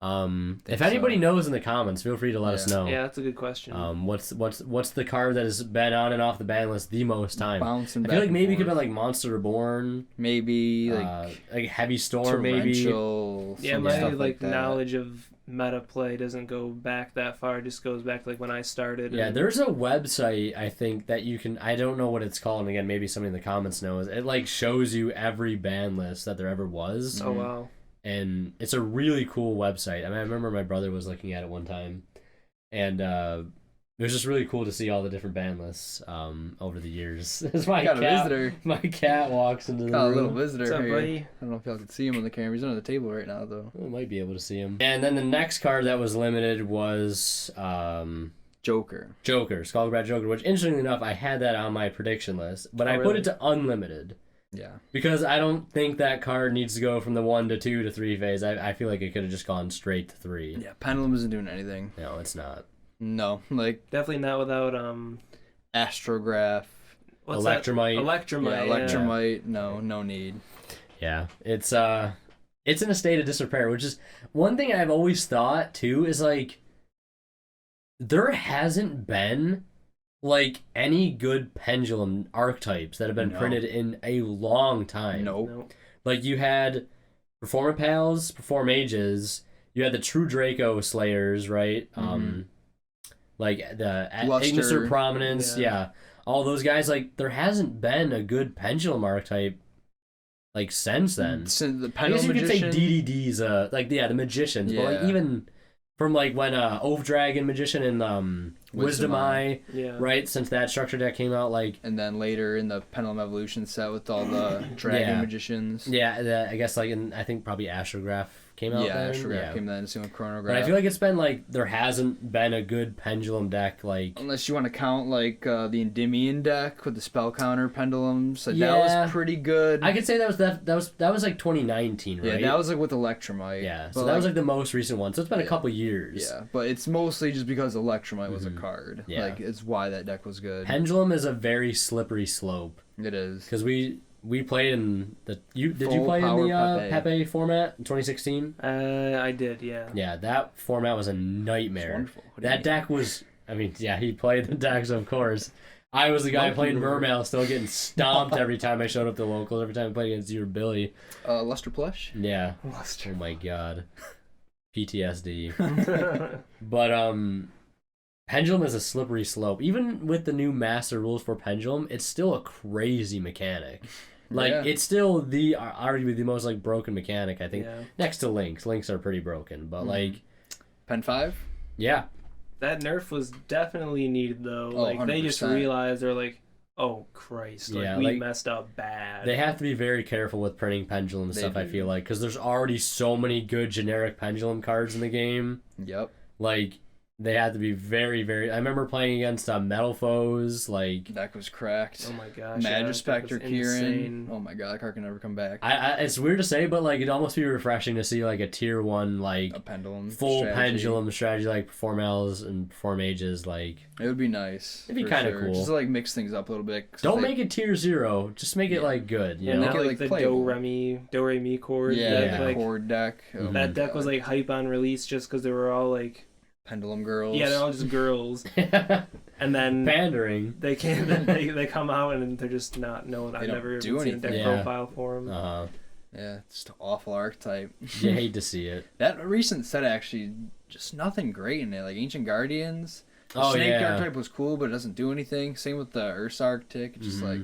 If so. anybody knows in the comments, feel free to let us Yeah. know. Yeah, that's a good question. What's the card that has been on and off the ban list the most time? Bouncing I back feel like and maybe it could have forth. been like Monster Reborn, Maybe, like Heavy Storm, maybe. torrential, yeah, some my stuff like that. knowledge of meta play doesn't go back that far. It just goes back to, like, when I started. Yeah, and- there's a website I think that you can. I don't know what it's called. And again, maybe somebody in the comments knows. It like shows you every ban list that there ever was. Oh wow. And it's a really cool website. I mean, I remember my brother was looking at it one time, and it was just really cool to see all the different ban lists over the years. As my Got a cat, visitor. my cat walks into the Got a room. little visitor What's up, here. buddy? I don't know if y'all can see him on the camera. He's under the table right now, though. We might be able to see him. And then the next card that was limited was Joker. Joker, Skullcrab Joker, which interestingly enough, I had that on my prediction list, but Oh, I put really? it to unlimited. Yeah. Because I don't think that card needs to go from the 1 to 2 to 3 phase. I feel like it could have just gone straight to 3. Yeah, Pendulum isn't doing anything. No, it's not. No, like Definitely not without Astrograph. what's Electromite. That? Electromite. Yeah, Electromite. No need. Yeah, it's it's in a state of disrepair, which is one thing I've always thought too is like there hasn't been like any good pendulum archetypes that have been printed in a long time. Nope. Like you had Perform Pals, Perform Ages, you had the True Draco Slayers, right? Like the Ignister Prominence, yeah. All those guys, like there hasn't been a good pendulum archetype like since then. Since the I Pendulum guess you Magician. could say DDD's like the Magicians, but like even from like when Oath Dragon Magician and Wisdom Eye, right? Since that structure deck came out, like and then later in the Pendulum Evolution set with all the Dragon Magicians. Yeah, I guess like I think probably Astrograph came out. Yeah, then. Astrograph came then, same with Chronograph. But I feel like it's been like there hasn't been a good pendulum deck like. Unless you want to count like the Endymion deck with the spell counter pendulums, that was pretty good. I could say that was like 2019, right? Yeah, that was like with Electromite. Yeah, so that was like the most recent one. So it's been a couple years. Yeah, but it's mostly just because Electromite was a card. Yeah, like it's why that deck was good. Pendulum is a very slippery slope. It is because we played in the did you play in the Pepe format in 2016? I did, yeah. Yeah, that format was a nightmare. That deck was, I mean, yeah, he played the decks, of course. I was the guy playing Mermail, still getting stomped every time I showed up to locals, every time I played against you or Billy. Luster Plush? Yeah. Luster. Oh my god. PTSD. But Pendulum is a slippery slope. Even with the new master rules for Pendulum, it's still a crazy mechanic. Like it's still arguably the most like broken mechanic, I think. Next to Links. Links are pretty broken, but like Pen 5? Yeah. That nerf was definitely needed though. Like 100%. They just realized they're like, oh Christ, like we messed up bad. They have to be very careful with printing Pendulum stuff, I feel like, because there's already so many good generic Pendulum cards in the game. Yep. Like they had to be very, very. I remember playing against Metal Foes. Like deck was cracked. Oh my gosh. Magispector Kieran. Oh my god, that card can never come back. It's weird to say, but like it'd almost be refreshing to see like a tier 1 like a pendulum full strategy. pendulum strategy like Perform L's and Perform Ages. Like it would be nice. It'd be kind of cool. Just to, like mix things up a little bit. Don't make it tier 0. Just make it like good. You know, make it like the Do Re Mi chord. Yeah, the chord deck. Oh that deck was like hype on release just because they were all like. Pendulum girls. Yeah, they're all just girls. And then pandering. They they come out and they're just not known. I've never seen a deck profile for them. Yeah, it's just an awful archetype. You hate to see it. That recent set actually just nothing great in it. Like Ancient Guardians. The Snake archetype was cool, but it doesn't do anything. Same with the Ursa Arctic. Just like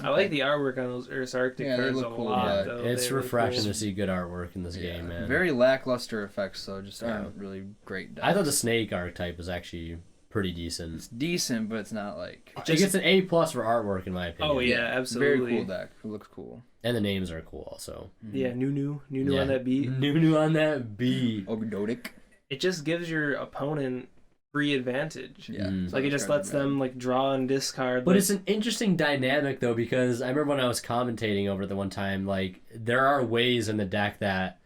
I like the artwork on those Ursa Arctic cards a lot. Though. It's refreshing to see good artwork in this game, man. Very lackluster effects, though. Just aren't really great decks. I thought the Snake archetype was actually pretty decent. It's decent, but it's not like... It gets an A+ for artwork, in my opinion. Oh, yeah, absolutely. Very cool deck. It looks cool. And the names are cool, also. Yeah, Nunu on that beat. Nunu on that beat. Ogdotic. It just gives your opponent... free advantage. Yeah. Like it just lets them like draw and discard. But it's an interesting dynamic though, because I remember when I was commentating over the one time, like there are ways in the deck that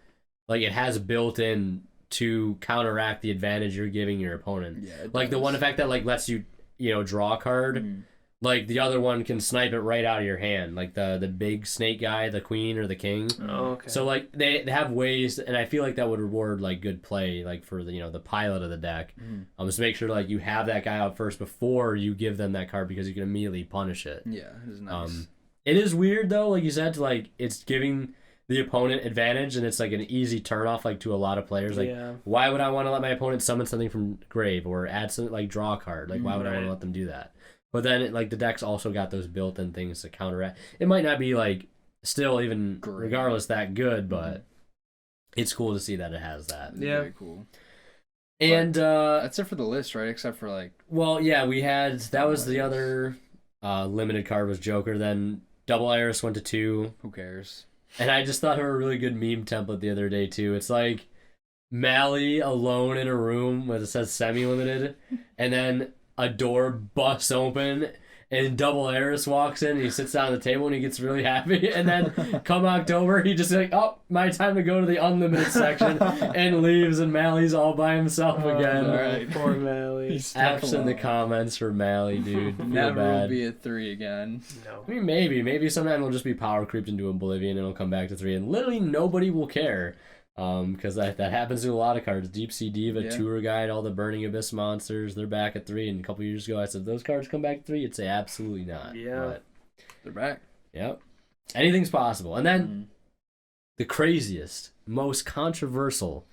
like it has built in to counteract the advantage you're giving your opponent. Yeah. Like the one effect that like lets you draw a card. Like the other one can snipe it right out of your hand, like the big snake guy, the queen or the king. Oh, okay. So like they have ways, and I feel like that would reward like good play, like for the the pilot of the deck. Just make sure like you have that guy out first before you give them that card because you can immediately punish it. Yeah, it is nice. It is weird though, like you said, to like it's giving the opponent advantage, and it's like an easy turnoff like to a lot of players. Like why would I want to let my opponent summon something from grave or add some like draw a card? Like why would I want to let them do that? But then, like, the deck's also got those built-in things to counteract. It might not be, like, still even, regardless, that good, but it's cool to see that it has that. Yeah. Very cool. And, that's it for the list, right? Except for, like... Well, yeah, we had... That was the other limited card was Joker. Then Double Iris went to 2. Who cares? And I just thought of a really good meme template the other day, too. It's, like, Mally alone in a room where it says semi-limited, and then... a door busts open and Double Eris walks in and he sits down at the table and he gets really happy. And then come October, he just like, oh, my time to go to the unlimited section and leaves, and Mally's all by himself again. No, Right. poor Mally. Apps in the comments for Mally, dude. Feel Never bad. will be at 3 again. No. I mean, maybe sometime he'll just be power creeped into oblivion and it'll come back to 3, and literally nobody will care. Because that happens to a lot of cards. Deep Sea Diva, Yeah. Tour Guide, all the Burning Abyss monsters, they're back at 3. And a couple years ago, I said, those cards come back to 3? You'd say, absolutely not. Yeah. But, They're back. yep. Anything's possible. And then Mhm. the craziest, most controversial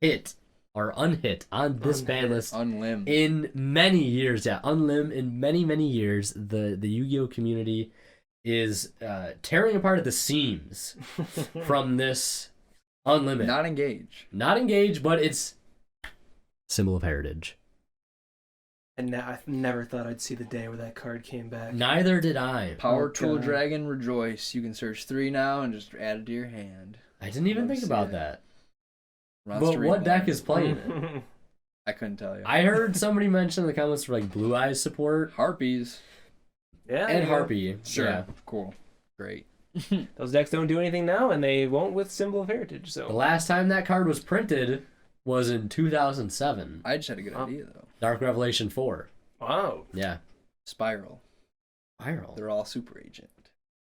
hit or unhit on this ban list Unlim. in many years. Yeah, unlim in many years. The Yu-Gi-Oh community is tearing apart at the seams from this unlimited. Not engage. Not engaged, but it's symbol of heritage. And now I never thought I'd see the day where that card came back. Neither did I. Power Oh, Tool God. Dragon Rejoice. You can search 3 now and just add it to your hand. I didn't even Love think to see about it. that. Runs But to what deck reborn. is playing it? I couldn't tell you. I heard somebody mention in the comments for like Blue Eyes support Harpies. Yeah. and yeah. Harpy. Sure. Yeah. Cool. Great. Those decks don't do anything now, and they won't with Symbol of Heritage. The So last time that card was printed was in 2007. I just had a good idea though. Dark Revelation 4. wow. Yeah. Spiral. Viral. They're all super agent.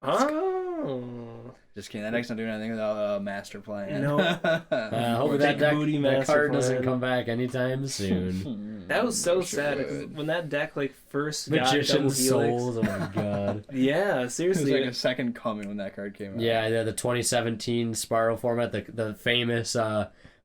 Oh. Just kidding. That deck's not doing anything without a master plan. No. Hopefully that Big booty that master card doesn't plan. come back anytime soon. That was so Sure sad 'cause would. when that deck like first got Double Magician's Helix. Souls. Oh my god. Yeah, It was seriously. like a second coming when that card came out. Yeah, the 2017 Spiral format, the famous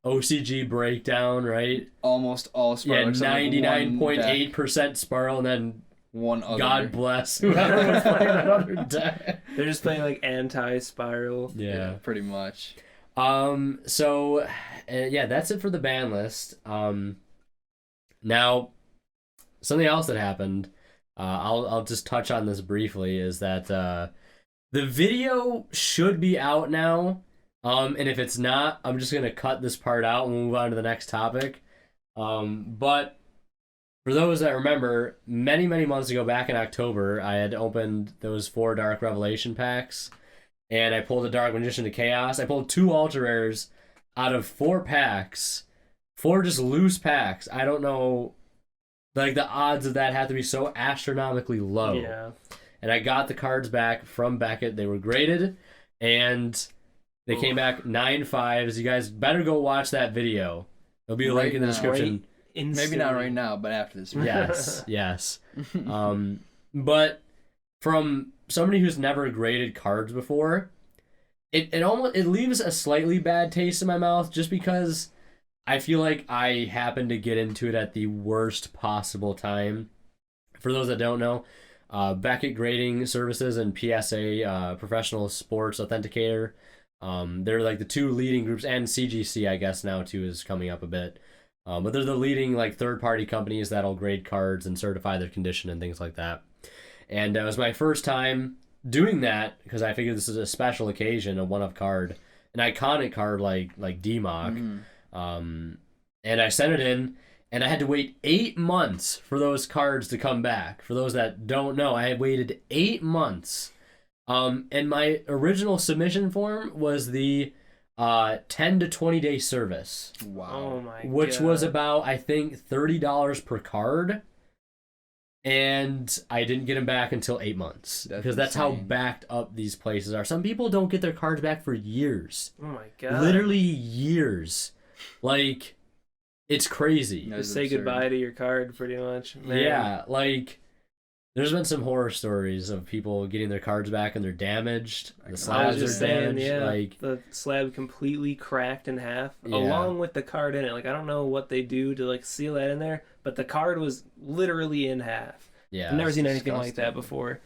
OCG breakdown, right? Almost all Yeah, Spiral. except, like, one 99.8% Spiral, and then deck, one other. God bless whoever was playing that other deck. They're just playing like anti-spiral. Yeah. Pretty much. So yeah, that's it for the ban list. Now, something else that happened, I'll just touch on this briefly, is that the video should be out now. And if it's not, I'm just gonna cut this part out and move on to the next topic. But for those that remember, many months ago, back in October, I had opened those 4 Dark Revelation packs, and I pulled a Dark Magician to Chaos. I pulled 2 Ultra Rares out of 4 packs, 4 just loose packs. I don't know, like the odds of that have to be so astronomically low. Yeah. And I got the cards back from Beckett. They were graded, and they came back 9.5s. You guys better go watch that video. There'll be a link Right in the now. description. Maybe not right now, but after this. Yes. But from somebody who's never graded cards before, it almost leaves a slightly bad taste in my mouth, just because I feel like I happened to get into it at the worst possible time. For those that don't know, Beckett Grading Services and PSA, Professional Sports Authenticator, they're like the 2 leading groups, and CGC I guess now too is coming up a bit. But they're the leading like third-party companies that'll grade cards and certify their condition and things like that. And it was my first time doing that because I figured this is a special occasion, a one-of card, an iconic card like DMOC. And I sent it in, and I had to wait 8 months for those cards to come back. For those that don't know, I had waited 8 months. And my original submission form was the 10 to 20 day service, Wow. Oh my god. which was about, I think, $30 per card. And I didn't get them back until 8 months. That's because that's how insane. backed up these places are. Some people don't get their cards back for years. Oh my god. Literally years. Like, it's crazy. That Just is say absurd. goodbye to your card, pretty much. Man. Yeah, like, there's been some horror stories of people getting their cards back and they're damaged. The I was slabs just are saying, damaged. yeah, Like, the slab completely cracked in half, Yeah. along with the card in it. Like, I don't know what they do to like seal that in there, but the card was literally in half. yeah. I've never seen anything like that disgusting. before.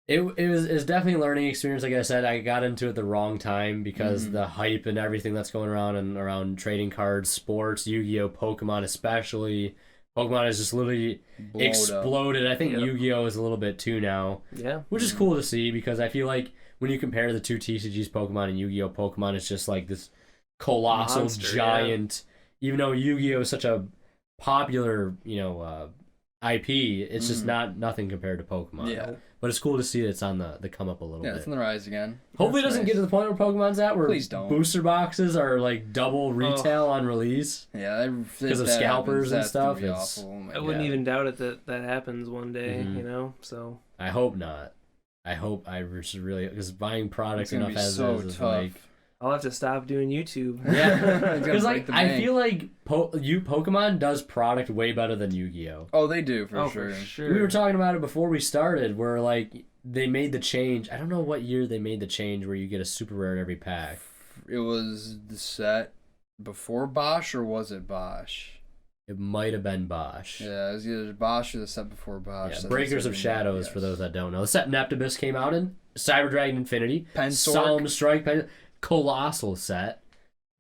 It's definitely a learning experience. Like I said, I got into it the wrong time because the hype and everything that's going around and around trading cards, sports, Yu-Gi-Oh, Pokemon especially. Pokemon has just literally Blowed up. exploded. I think Yep. Yu-Gi-Oh is a little bit too now, Yeah. which is cool to see because I feel like when you compare the 2 TCGs, Pokemon and Yu-Gi-Oh, Pokemon is just like this colossal Monster, giant. Even though Yu-Gi-Oh is such a popular, IP. It's just nothing compared to Pokemon. Yeah. But it's cool to see that it's on the come up a little Yeah, bit. it's on the rise again. Hopefully it That's doesn't nice. get to the point where Pokemon's at where Please don't. booster boxes are like double retail on release. Yeah, Because of scalpers and stuff, it's- Awful. Oh my I wouldn't Yeah. even doubt it that happens one day. Mhm. You know, so I hope not. I just really, because buying products It's gonna enough be as so it is tough. like. I'll have to stop doing YouTube. Yeah, It's gonna because break like the I bank. feel like Pokemon does product way better than Yu-Gi-Oh. Oh, they do for Oh, sure. for sure. We were talking about it before we started, where like they made the change. I don't know what year they made the change where you get a super rare in every pack. It was the set before Bosch, or was it Bosch? It might have been Bosch. Yeah, it was either Bosch or the set before Bosch. Yeah, That's Breakers what of it Shadows, yes. for those that don't know. The set Neptibus came out in, Cyber Dragon Infinity, Pensork. Solemn Strike, colossal set.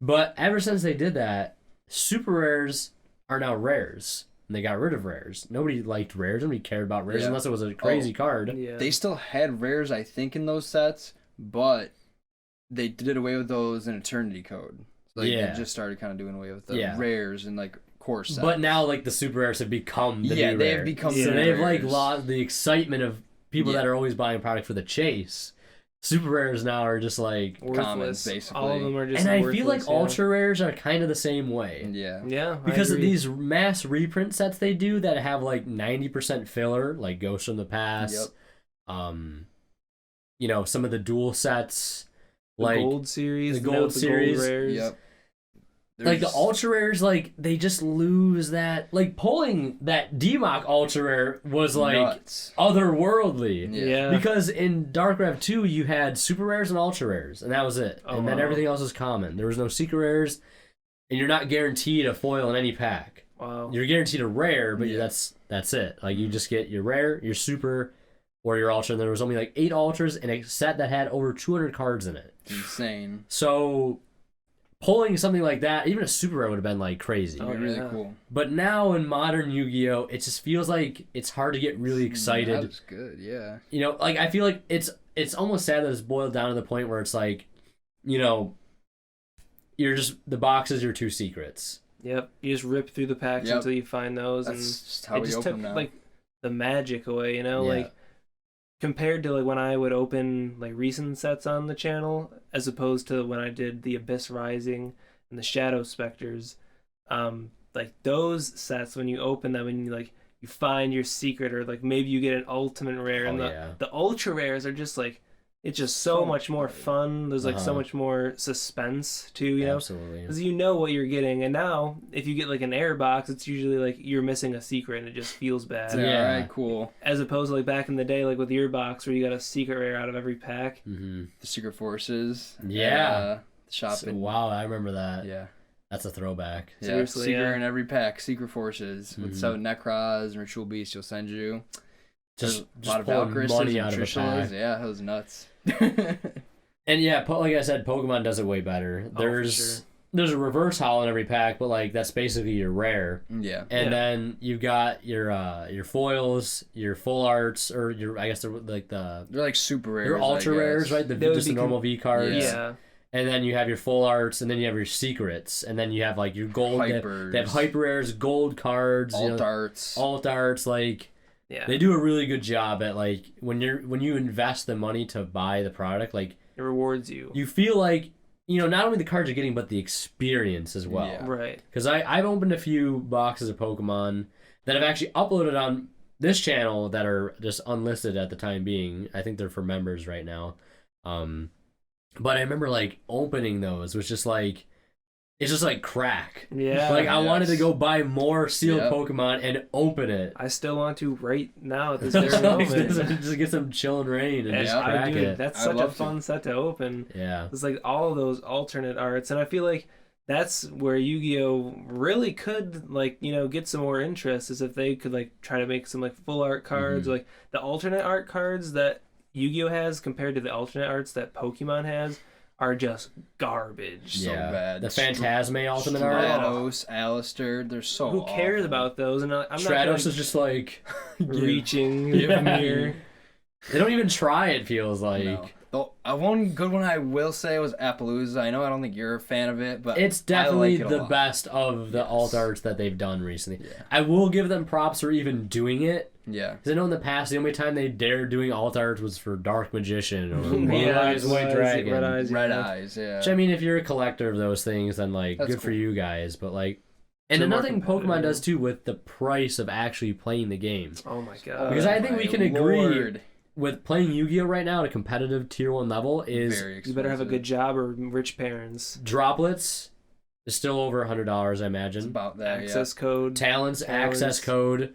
But ever since they did that, super rares are now rares. And they got rid of rares. Nobody liked rares. Nobody cared about rares Yeah. unless it was a crazy card. Yeah. They still had rares, I think, in those sets, but they did away with those in Eternity Code. So they just started kind of doing away with the rares and like core sets. But now, like, the super rares have become the new they rare. have become Yeah. So the they've like rares. lost the excitement of people Yeah. that are always buying product for the chase. Super rares now are just like, Worthless. commons, basically. All of them are just. and I worthless, feel like yeah. ultra rares are kind of the same way. Yeah. Yeah, I Because of agree. these mass reprint sets they do that have like 90% filler, like Ghost from the Past. Yep. You know, some of the dual sets, The like gold series, the now gold the series. gold rares. Yep. like the There's- ultra rares, like they just lose that. Like pulling that DMOC ultra rare was like nuts. otherworldly. Yeah. Because in Dark Rev 2, you had super rares and ultra rares, and that was it. Oh, and then wow. everything else was common. There was no secret rares, and you're not guaranteed a foil in any pack. Wow. You're guaranteed a rare, but Yeah. that's it. Like you just get your rare, your super, or your ultra. And there was only like 8 ultras in a set that had over 200 cards in it. It's insane. So pulling something like that, even a super rare would have been like crazy. It'd Oh, be really yeah. cool. But now in modern Yu-Gi-Oh, it just feels like it's hard to get really excited. That was good, yeah. You know, like I feel like it's almost sad that it's boiled down to the point where it's like, you know, you're just the box is your 2 secrets. Yep. You just rip through the packs Yep. until you find those, That's and just how it we just open took now. like the magic away. You know, Yeah. like compared to like when I would open like recent sets on the channel, as opposed to when I did the Abyss Rising and the Shadow Specters. Like those sets, when you open them and you find your secret, or like maybe you get an ultimate rare, and Oh, yeah. the ultra rares are just like, it's just so much more fun. There's like so Uh-huh. much more suspense too, you know, Absolutely. because you know what you're getting. And now if you get like an air box, it's usually like you're missing a secret and it just feels bad. Yeah, Yeah. alright, cool. As opposed to like back in the day, like with your box where you got a secret rare out of every pack. Mm-hmm. The Secret Forces. Yeah. Shopping. Wow, I remember that. Yeah. That's a throwback. Yeah. Seriously, Secret yeah. in every pack. Secret Forces. With Mhm. 7 Necros and Ritual Beast you'll send you. Just a lot of pulling Valkyries money and out of a Trishalas. pack. Yeah, that was nuts. And yeah, like I said, Pokemon does it way better. Oh, for There's sure. there's a reverse holo in every pack, but like that's basically your rare. Yeah. And Yeah. then you've got your foils, your full arts, or your I guess they're like They're like super rares. your ultra I rares, guess. right? The They would just the be normal V cards. Yeah. And then you have your full arts, and then you have your secrets, and then you have like your gold. They Hypers. have hyper rares, gold cards, Alt arts. alt arts. Like Yeah. they do a really good job at like when you invest the money to buy the product, like It rewards you. you feel like not only the cards you're getting, but the experience as well. Yeah. Right. Because I've opened a few boxes of Pokemon that I've actually uploaded on this channel that are just unlisted at the time being. I think they're for members right now. But I remember like opening those was just like, it's just like crack. Yeah. Like I wanted to yes. go buy more sealed Yep. Pokemon and open it. I still want to right now at this Just, very like, moment. just get some chill and rain and And just Yeah. crack dude, it. that's I'd such a love to. fun set to open. Yeah. It's like all of those alternate arts, and I feel like that's where Yu-Gi-Oh really could get some more interest, is if they could like try to make some like full art cards, Mhm. like the alternate art cards that Yu-Gi-Oh has compared to the alternate arts that Pokemon has are just garbage. So Yeah. bad. The Phantasme Ultimate Art. Stratos, Alistair, they're so Who cares awful. about those? And I'm not Stratos gonna is just like reaching Yeah. from here. They don't even try, it feels like. No. One good one I will say was Appaloosa. I know I don't think you're a fan of it, but It's I definitely like it a the lot. best of the alt arts that they've done recently. Yeah. I will give them props for even doing it. Yeah. Because I know in the past, the only time they dared doing alt art was for Dark Magician or Blue Yeah, Eyes White Dragon. Red Eyes, Red yeah. Eyes, yeah. Which, I mean, if you're a collector of those things, then, like, That's good for cool. you guys. But, like, and They're more another thing Pokemon competitive. does, too, with the price of actually playing the game. Oh my god. Because I think we My can agree Lord. with playing Yu-Gi-Oh! Right now at a competitive Tier 1 level is Very expensive. You better have a good job or rich parents. droplets is still over $100, I It's imagine. about that, Access code. Talents, access code,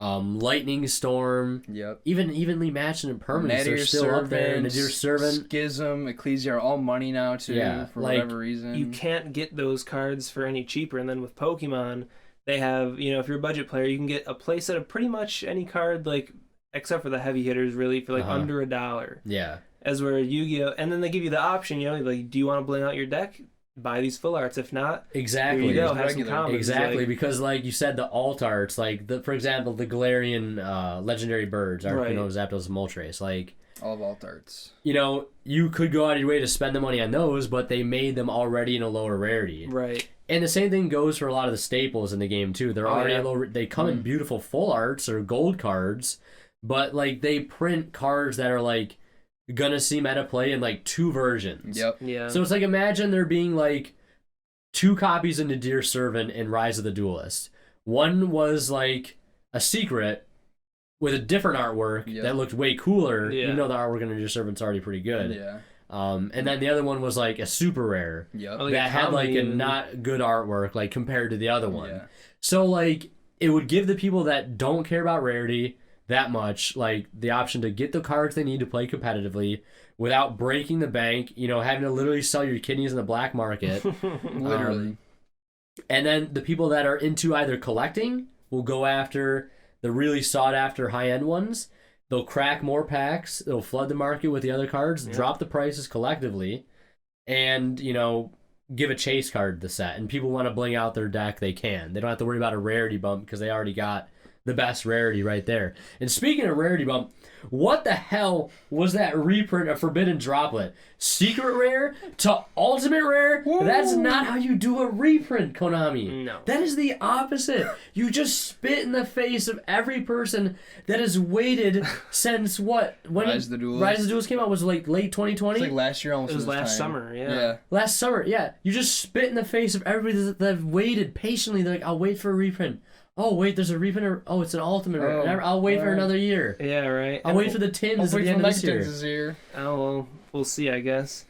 Lightning Storm, Yep. even evenly matched and impermanence, they're Nadir still up there. Nadir Servant. Schism, Ecclesia are all money now too, Yeah, for like, whatever reason. You can't get those cards for any cheaper. And then with Pokemon, they have, if you're a budget player, you can get a playset of pretty much any card, like, except for the heavy hitters, really, for like under $1. Yeah. As where Yu-Gi-Oh! And then they give you the option, like, do you want to bling out your deck? Buy these full arts. If not, Exactly. here you go, have some Regular. commons. Exactly, Like, because like you said, the alt arts, like for example, the Galarian legendary birds, Right. Arcanine, Zapdos, Moltres, like, all of alt arts. you could go out of your way to spend the money on those, but they made them already in a lower rarity. right. And the same thing goes for a lot of the staples in the game too. They're already yeah. low. They come in beautiful full arts or gold cards, but like they print cards that are like gonna see meta play in like 2 versions. Yep. Yeah. So it's like, imagine there being like 2 copies of Nadir Servant and Rise of the Duelist. One was like a secret with a different artwork Yep. that looked way cooler. Yeah. You know the artwork in Nadir Servant's already pretty good. Yeah. And then the other one was like a super rare Yep. Like that a had like a common- not good artwork like compared to the other one. Yeah. So like it would give the people that don't care about rarity that much like the option to get the cards they need to play competitively without breaking the bank, having to literally sell your kidneys in the black market. Literally. And then the people that are into either collecting will go after the really sought after high end ones. They'll crack more packs, they'll flood the market with the other cards, drop the prices collectively, and give a chase card to the set. And people want to bling out their deck, they can. They don't have to worry about a rarity bump because they already got the best rarity right there. And speaking of rarity bump, what the hell was that reprint of Forbidden Droplet? Secret rare to ultimate rare? That's not how you do a reprint, Konami. No. That is the opposite. You just spit in the face of every person that has waited since what? When Rise of the Duelist. Rise of the Duelist came out was like late 2020? It's like last year almost. It was this last time. summer, yeah. Yeah. Last summer, yeah. You just spit in the face of everybody that have waited patiently. They're like, I'll wait for a reprint. Oh, wait, there's a reprint. Oh, it's an ultimate. Oh, I'll wait for alright. another year. Yeah, right. I'll wait for the tins at Hopefully the end for of this year. Mexican this year. Oh, well, we'll see, I guess. I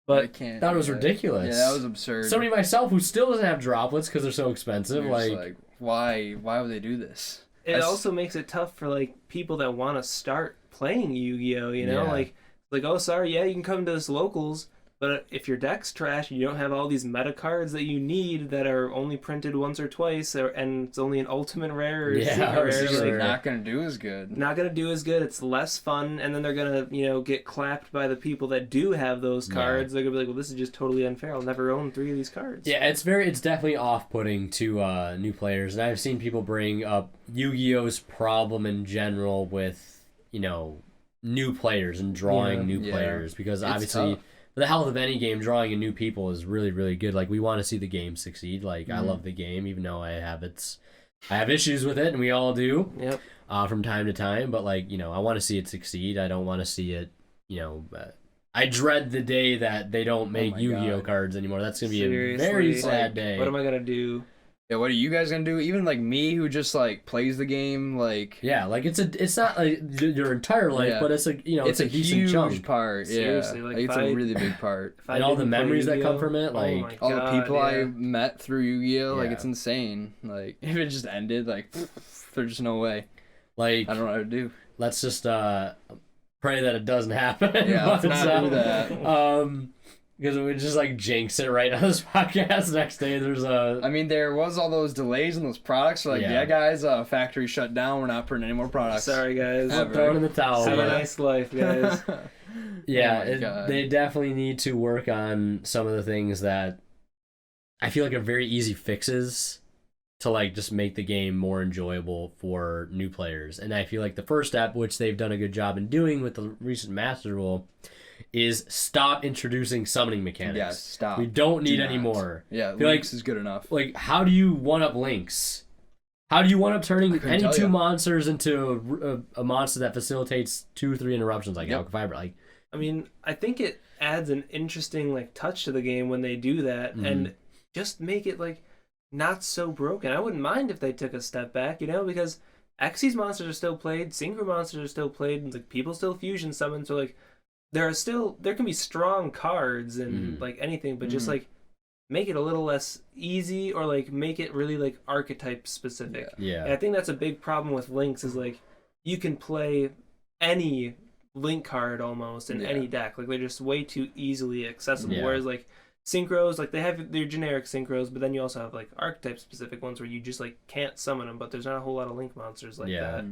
But can't. That do was ridiculous. Yeah, that was absurd. Somebody myself who still doesn't have droplets because they're so expensive. You're just Like, why? Why would they do this? it That's- also makes it tough for, like, people that want to start playing Yu-Gi-Oh, Yeah. Like, oh, sorry, yeah, you can come to this locals, but if your deck's trash and you don't have all these meta cards that you need that are only printed once or twice, and it's only an ultimate rare or Yeah, secret or rare, It's just secret like, rare. not gonna do as good. not gonna do as good. It's less fun, and then they're gonna, get clapped by the people that do have those Yeah. cards. They're gonna be like, well, this is just totally unfair. I'll never own 3 of these cards. yeah, it's definitely off-putting to new players. And I've seen people bring up Yu-Gi-Oh's problem in general with, new players and drawing Yeah. new Yeah. players. Because It's obviously, tough. for the health of any game, drawing in new people is really, really good. Like, we want to see the game succeed. Like, I Mhm. love the game, even though I have issues with it, and we all do. Yep. From time to time, but I want to see it succeed. I don't want to see it, I dread the day that they don't make my Yu-Gi-Oh God. cards anymore. That's gonna be a Seriously. very Like, sad day. What am I gonna do? Yeah, what are you guys gonna do? Even like me, who just like plays the game, like Yeah, like it's not like your entire life, Yeah. but it's a it's a decent huge chunk. part. Seriously, Yeah, like, it's if a I- really big part. If I And all the didn't play memories that come Yu-Gi-Oh, from it, oh like, my All the God, people yeah. I met through Yu-Gi-Oh, like Yeah. it's insane. Like if it just ended, like there's just no way. Like, I don't know what to do. let's just pray that it doesn't happen. Yeah, let's But, not do that. because we just like jinx it right on this podcast. Next day, there's a I mean, there was all those delays in those products. So like, Yeah. yeah, guys, factory shut down. We're not printing any more products. Sorry, guys. Ever. thrown in the towel. Have but- a nice life, guys. Yeah, Oh my God. they definitely need to work on some of the things that I feel like are very easy fixes to like just make the game more enjoyable for new players. And I feel like the first step, which they've done a good job in doing with the recent Master Rule, is stop introducing summoning mechanics. Yes, stop. We don't need Do any not. more. Yeah, Feel Lynx is good enough. Like, how do you one-up Lynx? How do you one-up turning any tell two ya. monsters into a monster that facilitates 2-3 interruptions like Yep. Alka Fiber? Like, I mean, I think it adds an interesting like touch to the game when they do that, and just make it like not so broken. I wouldn't mind if they took a step back, you know, because Xyz monsters are still played, Synchro monsters are still played, and like people still fusion summon. So like there can be strong cards and like anything, but just like make it a little less easy, or like make it really like archetype specific. yeah. And I think that's a big problem with Lynx is like you can play any Link card almost in any deck. Like they're just way too easily accessible. Yeah. Whereas like synchros, like they have their generic synchros, but then you also have like archetype specific ones where you just like can't summon them. But there's not a whole lot of Link monsters like that.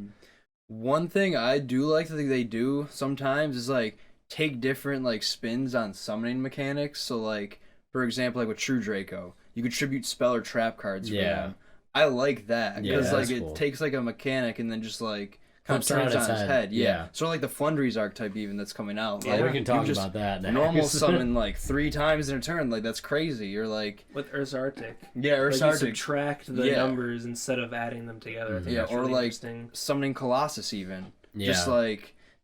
One thing I do like that they do sometimes is like take different like spins on summoning mechanics. So like for example, like with True Draco, you could tribute spell or trap cards for them. I like that because like cool. it takes like a mechanic and then just like kind of Flips turns around on its its head. head. Yeah. Yeah. Sort of like the Flundries archetype even that's coming out. Yeah, Like, we can you talk just about that next. normal summon like 3 times in a turn. Like that's crazy. You're like With Earth's Arctic, Earth's like you Arctic. subtract the numbers instead of adding them together. I think that's or really like interesting. summoning Colossus even. Yeah.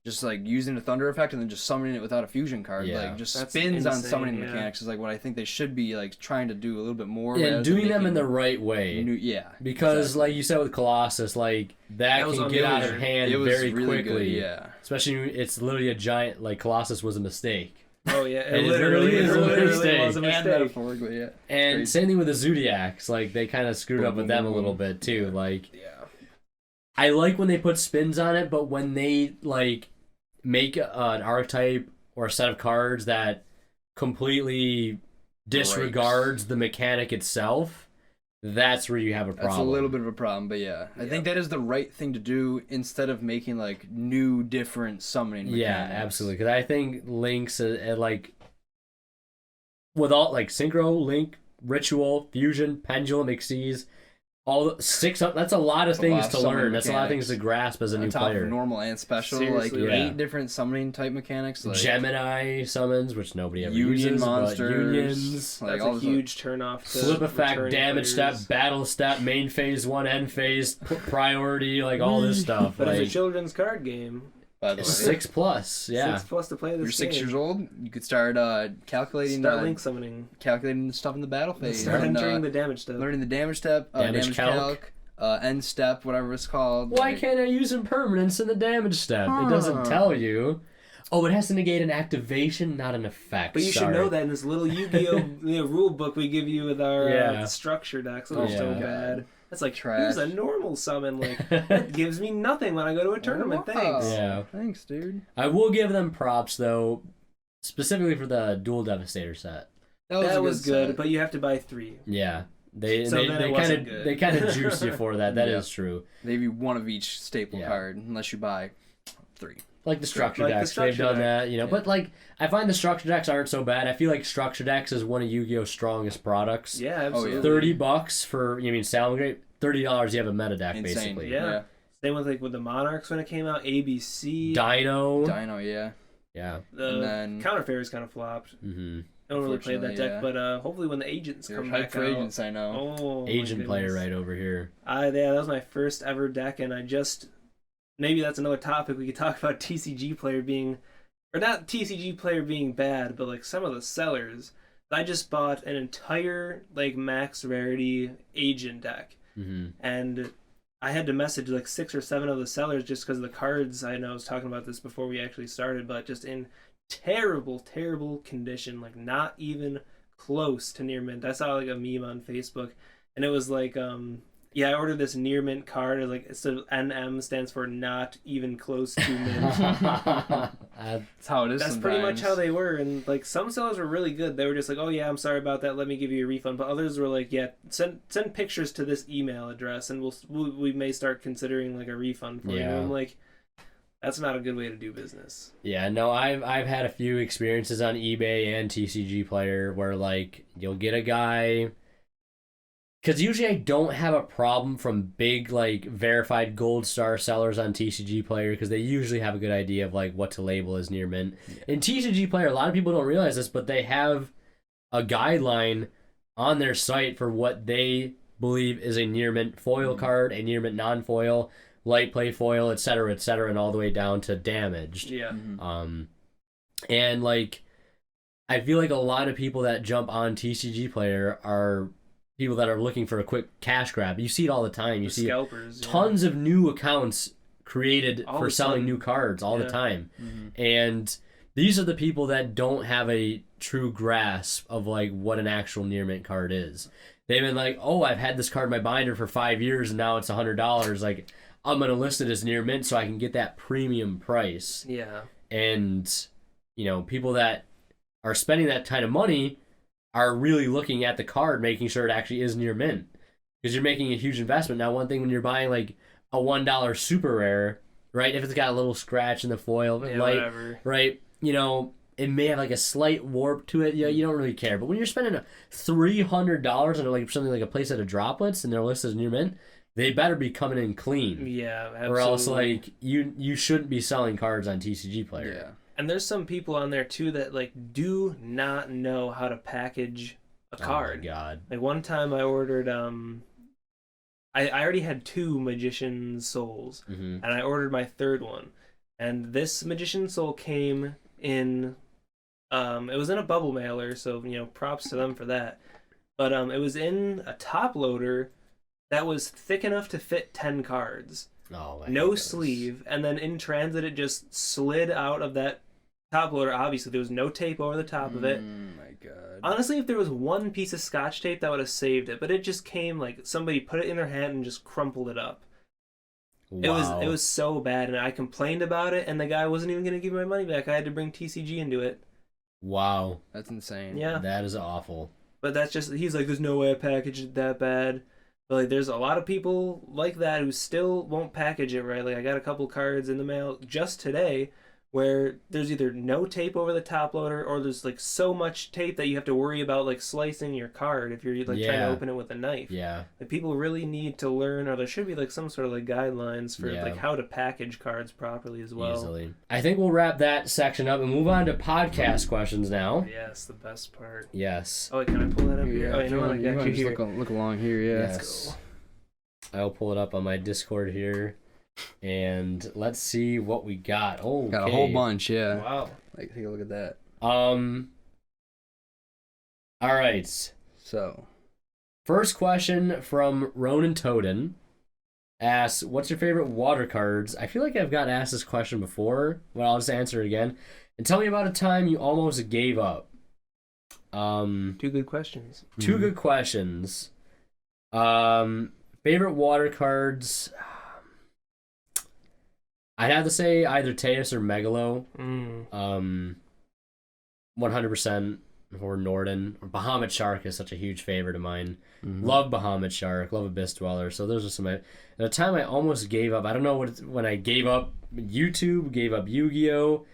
Just like using the Thunder effect and then just summoning it without a fusion card. Yeah. Like just That's spins on insane, summoning yeah. mechanics is like what I think they should be like trying to do a little bit more. Yeah, rather and than doing them in making the right way. new, Because, exactly. like you said with Colossus, like that was can get out of unfair. hand It was very really quickly. good, yeah. Especially it's literally a giant. Like Colossus was a mistake. Oh yeah, It literally is a mistake. was a And mistake. metaphorically, yeah. And Crazy. same thing with the Zodiacs. Like they kind of screwed up with them a little bit too. Like Yeah. I like when they put spins on it, but when they like make an archetype or a set of cards that completely disregards the mechanic itself, that's where you have a problem. That's a little bit of a problem, but yeah. I think that is the right thing to do instead of making like new different summoning mechanics. Yeah, absolutely. Because I think Links, like, with all, like, Synchro, Link, Ritual, Fusion, Pendulum, Xyz, all the 6, that's a lot of things to learn. That's a lot of things to grasp as a new On top player. of normal and special, Seriously, like yeah. 8 different summoning type mechanics. Like Gemini summons, which nobody ever Union uses, monsters, but unions, like That's all a those, huge turnoff. To flip effect, returning damage players. step, battle step, main phase 1, end phase, priority, like all this stuff. But Like, it's a children's card game. by the way. 6+, yeah. 6+ to play this You're 6 game. years old. You could start calculating Start Link summoning. calculating the stuff in the battle phase. Start and, entering the damage stuff. learning the damage step, Damage calc. end step, whatever it's called. Why like, can't I use impermanence in the damage step? It doesn't tell you. Oh, it has to negate an activation, not an effect. But you should Sorry. know that in this little Yu-Gi-Oh rule book we give you with our Yeah. structure decks. Those are so Yeah. bad. That's like, Trash. here's a normal summon. Like, that gives me nothing when I go to a tournament. wow. Thanks. Yeah. Thanks, dude. I will give them props, though, specifically for the Dual Devastator set. That was good, set. but you have to buy 3. Yeah. They So then it wasn't good. they kind of juice you for that. That is Yeah. true. They give you one of each staple Yeah. card, unless you buy 3. Like the structure Like the decks, structure they've done deck. that, you know. Yeah. But like, I find the structure decks aren't so bad. I feel like structure decks is one of Yu-Gi-Oh's strongest products. Yeah, absolutely. $30 for $30 you have a meta deck Insane. basically. Yeah. Same with the Monarchs when it came out. ABC. Dino. Dino, yeah. Yeah. The And then- Counterfairs kind of flopped. Mm-hmm. No one really played that Unfortunately, deck, yeah. but hopefully when the agents You're come hyped back for out. agents, I know. Oh, my Agent player goodness. right over here. Yeah, that was my first ever deck, and I just maybe that's another topic we could talk about. TCG player being, or not TCG player being bad, but like some of the sellers. I just bought an entire like max rarity agent deck, Mm-hmm. and I had to message like 6 or 7 of the sellers just because of the cards. I know I was talking about this before we actually started, but just in terrible condition, like not even close to near mint. I saw like a meme on Facebook, and it was like, yeah, I ordered this near mint card. Like, so NM stands for not even close to mint. That's how it is. That's pretty much how they were. And like some sellers were really good. They were just like, oh yeah, I'm sorry about that. Let me give you a refund. But others were like, yeah, send pictures to this email address, and we may start considering like a refund for you. Yeah. I'm like, that's not a good way to do business. Yeah, no, I've had a few experiences on eBay and TCG Player where like you'll get a guy because usually I don't have a problem from big like verified gold star sellers on TCG Player because they usually have a good idea of like what to label as near mint. In TCG Player, a lot of people don't realize this, but they have a guideline on their site for what they believe is a near mint foil card, a near mint non-foil, light play foil, etc., and all the way down to damaged. Yeah. And like I feel like a lot of people that jump on TCG Player are people that are looking for a quick cash grab. You see it all the time. You see scalpers, tons of new accounts created all for the selling time. new cards all the time. And these are the people that don't have a true grasp of like what an actual near mint card is. They've been like, oh, I've had this card in my binder for 5 years and now it's $100. Like, I'm going to list it as near mint so I can get that premium price. Yeah. And, you know, people that are spending that kind of money are really looking at the card, making sure it actually is near mint. Because you're making a huge investment. Now, one thing when you're buying like a $1 super rare, right? If it's got a little scratch in the foil, Whatever. right? You know, it may have like a slight warp to it. You don't really care. But when you're spending $300 on like something like a place at a droplets and they're listed as near mint, they better be coming in clean. Yeah, absolutely. Or else like you shouldn't be selling cards on TCG Player. Yeah. And there's some people on there too that like do not know how to package a card. Oh my god. Like one time I ordered I already had 2 Magician Souls, and I ordered my 3rd one. And this Magician Soul came in it was in a bubble mailer, so you know, props to them for that. But it was in a top loader that was thick enough to fit 10 cards. Oh my No goodness. sleeve, and then in transit it just slid out of that top loader. Obviously there was no tape over the top of it. My god. Honestly, if there was one piece of scotch tape, that would have saved it. But it just came like somebody put it in their hand and just crumpled it up. Wow. It was so bad, and I complained about it, and the guy wasn't even going to give me my money back. I had to bring TCG into it. Wow. That's insane. Yeah, That is awful. but that's just, he's like, there's no way I packaged it that bad. But like, there's a lot of people like that who still won't package it right. Like, I got a couple cards in the mail just today where there's either no tape over the top loader, or there's like so much tape that you have to worry about like slicing your card if you're like trying to Yeah. open it with a knife. Yeah. Like, people really need to learn, or there should be like some sort of like guidelines for Yeah. like how to package cards properly as well. Easily. I think we'll wrap that section up and move on to podcast questions now. Yes, the best part. Yes. Oh, wait, can I pull that up here? Yeah, Oh, you know what? I got you here. Look along here, yeah. Yes. I'll pull it up on my Discord here. And let's see what we got. Oh, Got a whole bunch, yeah. Wow. Like, take a look at that. All right. So, First question from Ronan Toden asks, what's your favorite water cards? I feel like I've gotten asked this question before, but I'll just answer it again. And tell me about a time you almost gave up. 2 good questions. Two good questions. Favorite water cards? I'd have to say either Teus or Megalo. 100%. Or Norden. Or Bahamut Shark is such a huge favorite of mine. Love Bahamut Shark. Love Abyss Dweller. So those are some. At a time I almost gave up. I don't know when I gave up YouTube, gave up Yu-Gi-Oh!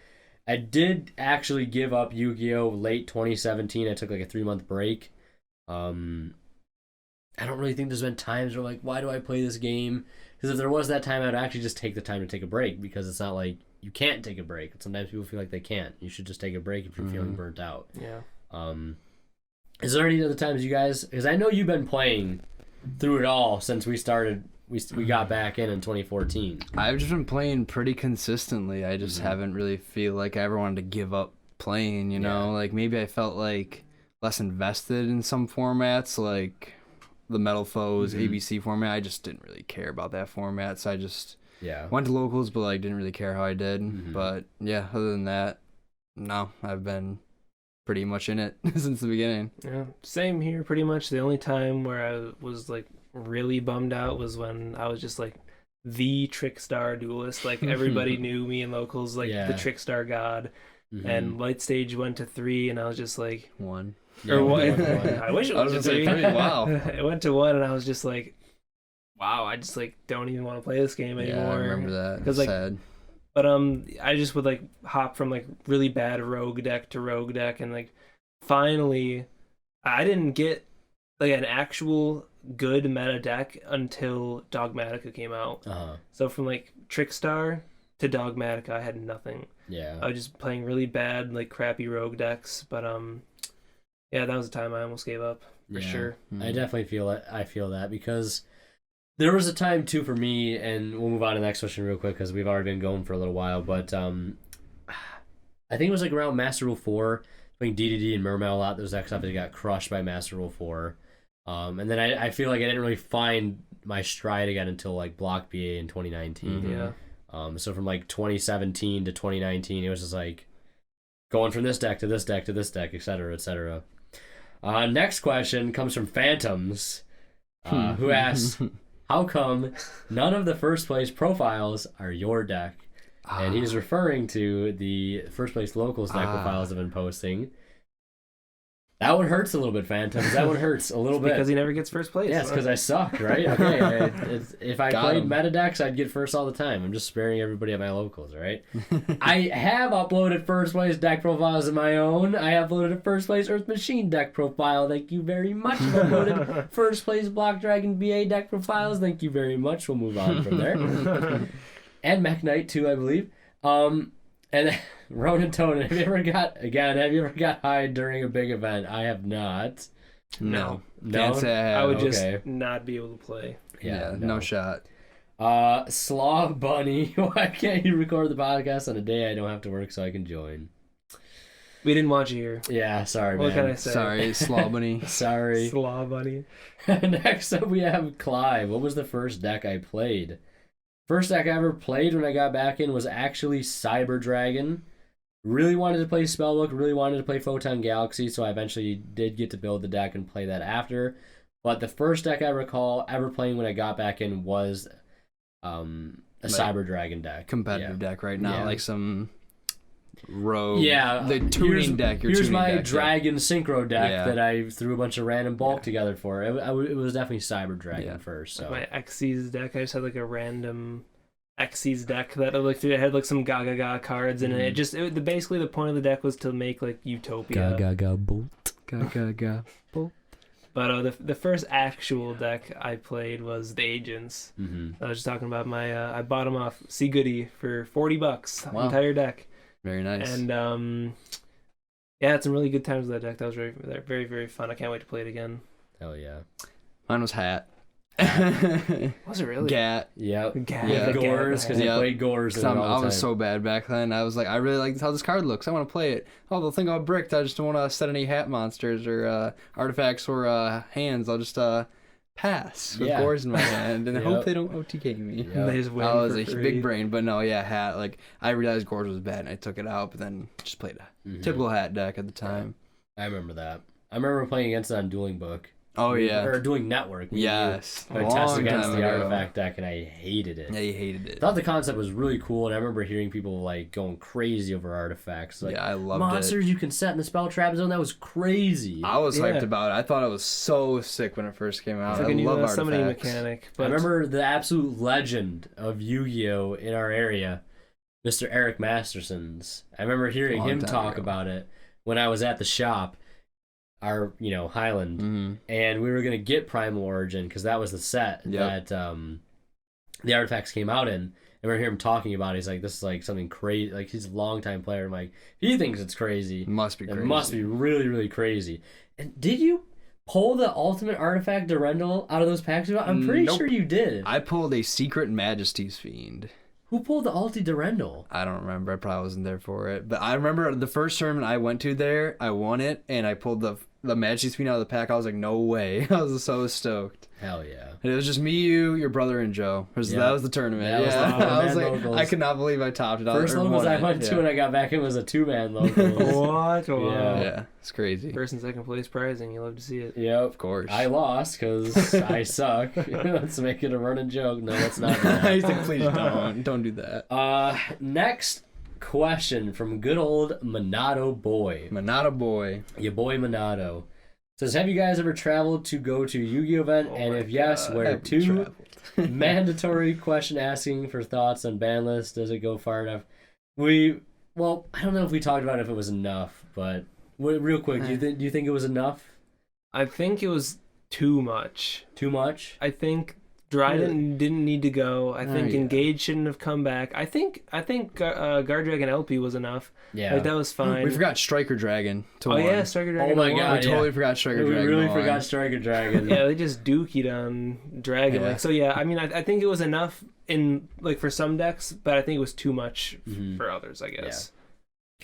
I did actually give up Yu-Gi-Oh! Late 2017. I took like a 3-month break. I don't really think there's been times where like, why do I play this game? Because if there was that time, I'd actually just take the time to take a break, because it's not like you can't take a break. Sometimes people feel like they can't. You should just take a break if you're feeling burnt out. Yeah. Is there any other times you guys? Because I know you've been playing through it all since we started. We got back in 2014. I've just been playing pretty consistently. I just haven't really feel like I ever wanted to give up playing, you know? Like, maybe I felt like less invested in some formats, like the Metal Foes, ABC format. I just didn't really care about that format, so I just went to locals, but like didn't really care how I did. But yeah, other than that, no, I've been pretty much in it since the beginning. Yeah, same here pretty much. The only time where I was like really bummed out was when I was just like the Trickstar duelist. Like, everybody knew me in locals, like the Trickstar god. And Light Stage went to 3, and I was just like 1. or one. I wish it I was went to gonna say 3. 3, wow. It went to 1, and I was just like, wow, I just like don't even want to play this game anymore. Yeah, I remember that. Because like, sad. but I just would like hop from like really bad rogue deck to rogue deck, and like finally, I didn't get like an actual good meta deck until Dogmatica came out. So from like Trickstar to Dogmatica, I had nothing. Yeah. I was just playing really bad, like crappy rogue decks. But yeah, that was the time I almost gave up for sure. I definitely feel it. I feel that because there was a time too for me, and we'll move on to the next question real quick because we've already been going for a little while. But I think it was like around Master Rule 4, playing DDD and Mermail a lot. Those decks obviously got crushed by Master Rule 4. And then I feel like I didn't really find my stride again until like Block BA in 2019. Yeah. So from like 2017 to 2019, it was just like going from this deck to this deck to this deck, etc., etc. Next question comes from Phantoms, who asks, how come none of the first place profiles are your deck? And he's referring to the first place locals deck profiles I've been posting. That one hurts a little bit, Phantoms. That one hurts a little bit. Because he never gets first place. Yeah, it's because I suck, right? Okay, if I played meta decks, I'd get first all the time. I'm just sparing everybody at my locals, right? I have uploaded first place deck profiles of my own. I uploaded a first place Earth Machine deck profile. Thank you very much. I've uploaded first place Block Dragon BA deck profiles. Thank you very much. We'll move on from there. And Mech Knight too, I believe. And Ronan Tonin, have you ever got high during a big event? I have not. No. Can't say I have. I would just not be able to play. Yeah, no shot. Slaw Bunny, why can't you record the podcast on a day I don't have to work so I can join? We didn't want you here. Yeah, sorry, What man. can I say? Sorry, Slaw Bunny. Sorry. Slaw Bunny. Next up we have Clive. What was the first deck I played? First deck I ever played when I got back in was actually Cyber Dragon. Really wanted to play Spellbook, really wanted to play Photon Galaxy, so I eventually did get to build the deck and play that after. But the first deck I recall ever playing when I got back in was a Cyber Dragon deck. Competitive deck right now, like some rogue. Yeah, the tuning deck. Here's my Dragon Synchro deck that I threw a bunch of random bulk together for. It was definitely Cyber Dragon first. So my Xyz deck, I just had like a random Xyz deck that it had like some Gaga cards in it. Basically the point of the deck was to make like Utopia. Gaga bolt. Gaga bolt. But the first actual deck I played was the Agents. I was just talking about my I bought them off See Goody for $40. Wow. Entire deck. Very nice. And yeah, had some really good times with that deck. That was very, very, very fun. I can't wait to play it again. Hell yeah. Mine was Hat. Was it really? Gat. Yep. Gat. Yeah. Gores, because he played Gores. I was so bad back then. I was like, I really like how this card looks. I want to play it. Oh, they'll think I'm bricked. I just don't want to set any hat monsters or artifacts or hands. I'll just pass with Gores in my hand and hope they don't OTK me. They just win I was for a free. big brain, but no, Hat. Like I realized Gores was bad and I took it out, but then just played a typical Hat deck at the time. I remember that. I remember playing against it on Dueling Book. Oh yeah. Or Dueling Network. Yes. I tested against the artifact deck and I hated it. Yeah, you hated I it. thought the concept was really cool, and I remember hearing people like going crazy over artifacts. Like, yeah, I loved monsters you can set in the spell trap zone. That was crazy. I was hyped about it. I thought it was so sick when it first came out. I love artifacts. Summoning mechanic. But I remember the absolute legend of Yu-Gi-Oh! In our area, Mr. Eric Masterson's. I remember hearing him talk about it when I was at the shop. Our Highland, and we were gonna get Primal Origin because that was the set that the artifacts came out in. And we hear him talking about it. He's like, this is like something crazy. Like he's a longtime player. I'm like, he thinks it's crazy. It must be crazy. It must be really, really crazy. And did you pull the ultimate artifact Durendal out of those packs? I'm pretty sure you did. I pulled a Secret Majesty's Fiend. Who pulled the ulti Durendal? I don't remember. I probably wasn't there for it. But I remember the first tournament I went to there, I won it, and I pulled the Majesty's Fiend out of the pack. I was like, no way. I was so stoked. Hell yeah. And it was just me, you, your brother, and Joe. That was the tournament. I was like, I could not believe I topped it. First locals I went to when I got back in was a 2-man locals. What? Wow. Yeah, it's crazy. First and second place prizing. You love to see it. Yep. Of course. I lost because I suck. Let's make it a running joke. No, let's not. He's like, please don't do that. Next question from good old Monado Boy. Monado Boy. Your boy Monado. Says, have you guys ever traveled to go to a Yu-Gi-Oh event? And if yes, where to? Mandatory question asking for thoughts on banlist. Does it go far enough? Well, I don't know if we talked about if it was enough, but real quick, do you think it was enough? I think it was too much. Too much? I think Dryden didn't need to go. I think yeah. Engage shouldn't have come back. I think Guard Dragon LP was enough. Yeah. Like, that was fine. We forgot Striker Dragon to Oh one. yeah, Striker Dragon. Oh my won. God, We totally forgot Striker We Dragon. really to one. forgot Striker Dragon. Yeah, they just dookied on Dragon. Yeah. Like, so yeah, I mean, I think it was enough in like for some decks, but I think it was too much for others. I guess.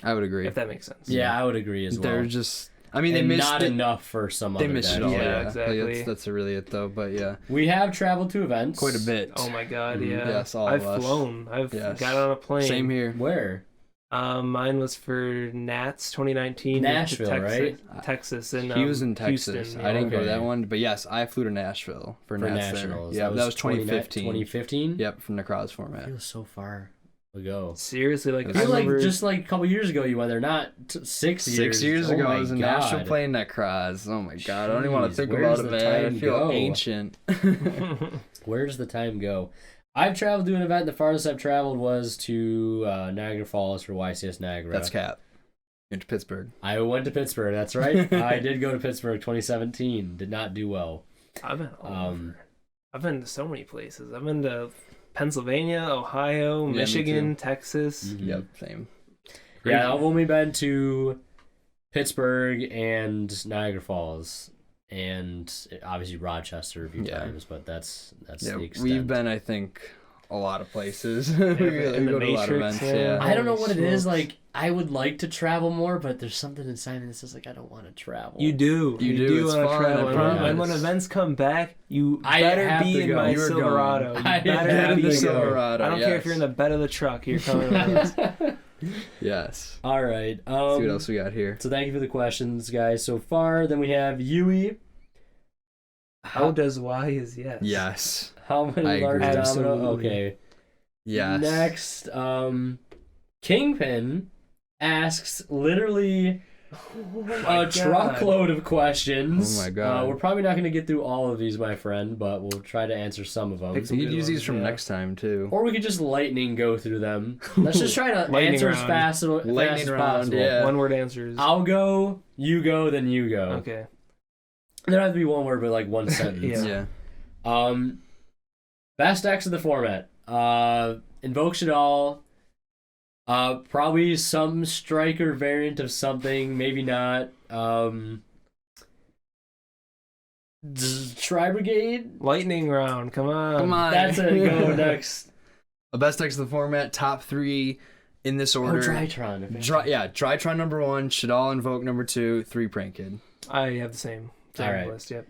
I would agree. If that makes sense. Yeah, I would agree as well. They're just. I mean, they and missed not it. enough for some They other missed decks. it all. Yeah, Yeah, exactly. Like, that's really it though. But yeah, We have traveled to events. quite a bit. Oh my God, Mhm. yeah. Yes, all I've of us. flown. I've Yes. got on a plane. Same here. Where? Mine was for Nats 2019. Nashville, Texas, right? Texas and He was in Texas. Houston, I didn't go to Okay. that one, but yes, I flew to Nashville for Nats there. nationals. Yeah, that was 2015. 2015? Yep, from the Cross format. Feels so far ago. Seriously, like I I feel like remember just like a couple years ago you went there, not 6 years. 6 years Oh ago, my I was in God. Nashville playing that Cross. Oh my god, I don't even want Jeez, to think where's about it, the man. I time feel go? ancient. Where does the time go? I've traveled to an event. The farthest I've traveled was to Niagara Falls for YCS Niagara. That's cap. Into Pittsburgh. I went to Pittsburgh. That's right. I did go to Pittsburgh 2017. Did not do well. I've been all over. I've been to so many places. I've been to Pennsylvania, Ohio, me Michigan, too. Texas. Mhm. Yep, same. Yeah, I've only been to Pittsburgh and Niagara Falls, and obviously Rochester a few Yeah. times. But that's Yeah, the extent. we've been, I think, a lot of places. we in the go to a lot of Matrix, events. yeah. Yeah. I don't know what it is. Smokes. Like, I would like to travel more, but there's something inside me that says like I don't want to travel. You do. You do, it's wanna fun, travel. I And promise. when events come back, you I better have be to in go. my You are going. Silverado. You I better have be to in go. Silverado. I don't care if yes. you're in the bed of the truck. You're coming with us. Yes. All right. See what else we got here. So thank you for the questions, guys. So far, then we have Yui. How does Y is yes? Yes. How I many large agree. domino? Absolutely. Okay. Yes. Next, Kingpin asks literally a truckload of questions. Oh my God. We're probably not going to get through all of these, my friend, but we'll try to answer some of them. Pick some You could good use these ones, from yeah. next time too. Or we could just lightning go through them. Let's just try to Lightning answer as round. fast, Lightning as round, possible. yeah. One word answers. I'll go, then you go. Okay. There doesn't have to be one word, but like one sentence. Yeah. Yeah. Best decks of the format. Invoke Shadal. Probably some striker variant of something, maybe not. Tri Brigade. Lightning round. Come on. Come on. That's it. Go next. The best decks of the format, top 3 in this order. Drytron. Drytron number 1, Shadal Invoke number 2, 3 Prank Kid. I have the same Alright. list. Yep.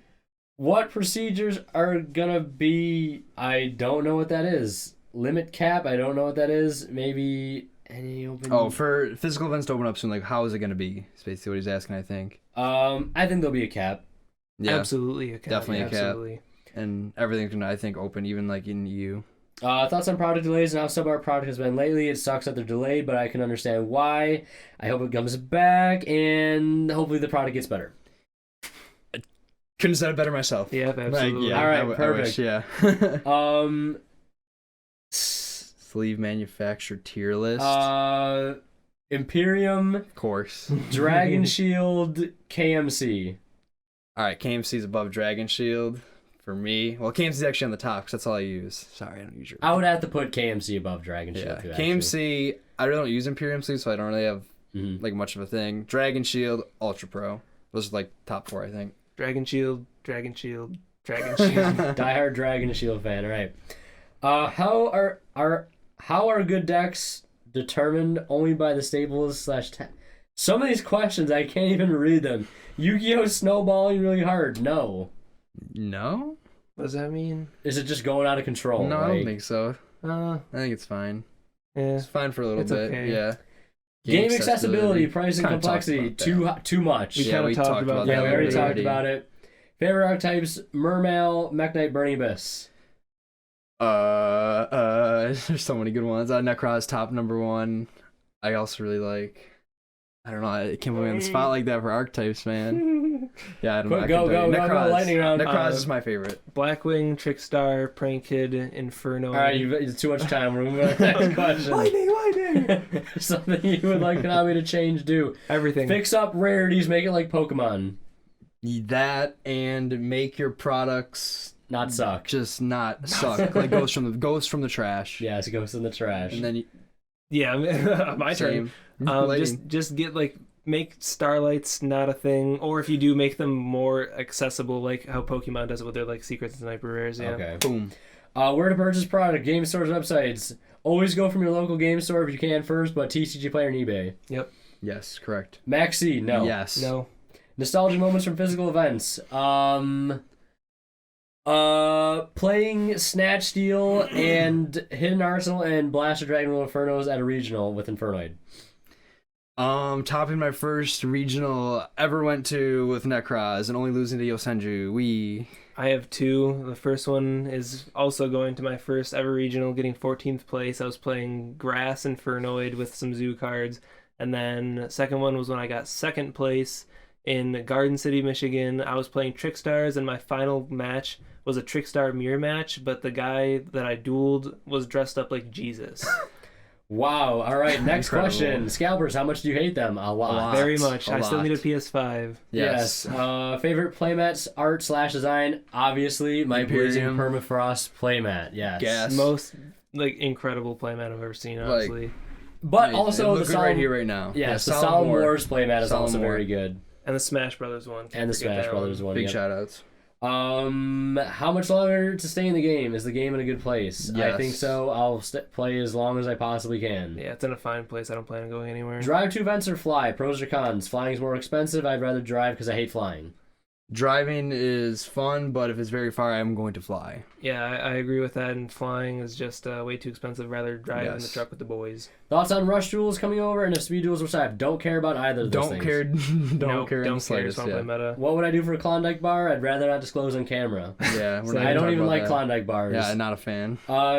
What procedures are gonna be? I don't know what that is. Limit cap. I don't know what that is. Maybe any open. Oh, for physical events to open up soon, like how is it going to be? It's basically what he's asking, I think. I think there'll be a cap. Yeah, Absolutely a cap. definitely a cap. Absolutely. and everything's going to, I think, open even like in EU. Thoughts on product delays and how some of our product has been lately. It sucks that they're delayed, but I can understand why. I hope it comes back, and hopefully the product gets better. Couldn't have said it better myself. Yep, absolutely. yeah, All right, I wish, perfect. yeah. Sleeve manufacturer tier list. Imperium, Of course. Dragon Shield, KMC. All right, KMC's above Dragon Shield for me. Well, KMC's actually on the top because that's all I use. Sorry, I don't use your. I would have to put KMC above Dragon Shield. Yeah, Too, actually. KMC. I really don't use Imperium sleeves, so I don't really have Mhm. like much of a thing. Dragon Shield, Ultra Pro. Those are like top 4, I think. Dragon Shield, Dragon Shield, Dragon Shield. Diehard Dragon Shield fan. All right. How are good decks determined only by the staples / Some of these questions I can't even read them. Yu-Gi-Oh snowballing really hard. No. No? What does that mean? Is it just going out of control? No, I Like, don't think so. Uh, I think it's fine. yeah. It's fine for a little It's bit. okay. Yeah. Game accessibility, price, and Kinda talked complexity. about Too much. We kinda talked about Yeah, that we already already. talked about it. Favorite archetypes: Mermail, Mech Knight, Burning Abyss. There's so many good ones. Necros top number 1. I also really like. I don't know. I can't put me on the spot like that for archetypes, man. Yeah, I don't know. Quick, I go, can tell go, you. go, go, lightning round. Necros is my favorite. Blackwing, Trickstar, Prank Kid, Inferno. All right, you've too much time. We're moving on to the next question. Lightning! Something you would like Konami to change, do. Everything. Fix up rarities, make it like Pokemon. That and make your products Not suck. just not suck. Like goes from the trash. Yes, it goes in the trash. And then Yeah, my turn. Lighting. Just get like make starlights not a thing, or if you do, make them more accessible, like how Pokemon does it with their like secrets and sniper rares. Yeah. Okay. Boom. Where to purchase product? Game stores, websites. Always go from your local game store if you can first, but TCG Player and eBay. Yep. Yes, correct. Maxi, no. Yes. No. Nostalgia moments from physical events. Playing Snatch Steel and Hidden Arsenal and Blaster Dragon Roll Infernos at a regional with Infernoid. Topping my first regional ever went to with Necroz and only losing to Yosenju. I have two. The first one is also going to my first ever regional, getting 14th place. I was playing Grass Infernoid with some zoo cards. And then second one was when I got second place in Garden City, Michigan. I was playing Trickstars, and my final match was a Trickstar mirror match, but the guy that I dueled was dressed up like Jesus. Wow. All right, next Incredible. question. Scalpers, how much do you hate them? A lot. Very much. A I still lot. need a PS5. Yes. Favorite playmats, art / design? Obviously, my Blazing Imperium. Permafrost playmat. Yes. Gas. Most like incredible playmat I've ever seen, honestly. But Wait, also look the good Solemn... right here, right now. Yes, the Solemn Solemn War. Wars playmat is Solemn also War. very good. And the Smash Brothers one. And the Smash Brothers one. Big Yep. shout outs. How much longer to stay in the game? Is the game in a good place? I Yes. think so. I'll play as long as I possibly can. Yeah, it's in a fine place. I don't plan on going anywhere. Drive to events or fly? Pros or cons? Flying is more expensive. I'd rather drive because I hate flying. Driving is fun, but if it's very far, I'm going to fly. Yeah, I agree with that. And flying is just way too expensive. Rather drive in the Yes. truck with the boys. Thoughts on rush duels coming over and if speed duels were side? Don't care about either of those Don't things. care. Don't Nope, care. in Don't the care. slightest, Just want to play meta. What would I do for a Klondike bar? I'd rather not disclose on camera. Yeah, we're So not I gonna don't talk even about like that. Klondike bars. Yeah, not a fan.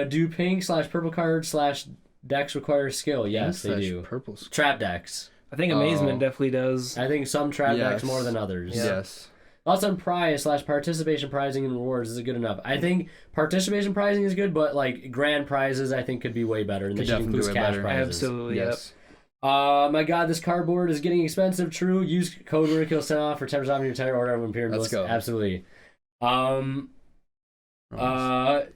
Do pink / purple cards / decks require skill? Yes, they Such do. Purple. Trap decks. I think Amazement Oh. definitely does. I think some trap decks Yes. more than others. Yeah. Yes. Thoughts on prize / participation prizing and rewards? Is it good enough? I think participation prizing is good, but like grand prizes I think could be way better, and they Could should definitely include do way cash better. prizes. Absolutely. Yes. My God, this cardboard is getting expensive. True. Use code Ridiculous sent off for 10% off your entire order of Imperium. Let's go. Absolutely.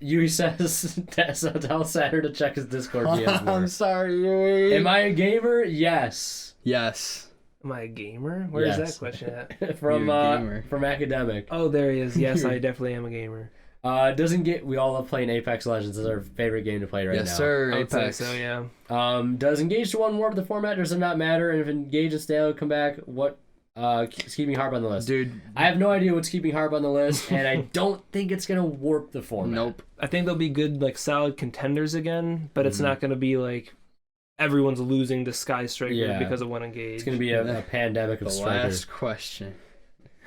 Yui says tell Saturn to check his Discord. I'm sorry, Yui. Am I a gamer? Yes. Yes. Am I a gamer? Where is Yes. that question at? from You're a gamer. from academic. Oh, there he is. Yes, I definitely am a gamer. Doesn't get. We all love playing Apex Legends. It's our favorite game to play right now. Yes, sir. I would say Apex. so, yeah. Does engage to one warp the format? Does it not matter? And if engage and stale come back, what is keeping Harp on the list? Dude, I have no idea what's keeping Harp on the list, and I don't think it's gonna warp the format. nope. I think they'll be good, like, solid contenders again, but it's not going to be, like, everyone's losing to Sky Striker Yeah. because of one engage. It's gonna be a pandemic The of strikers. last question.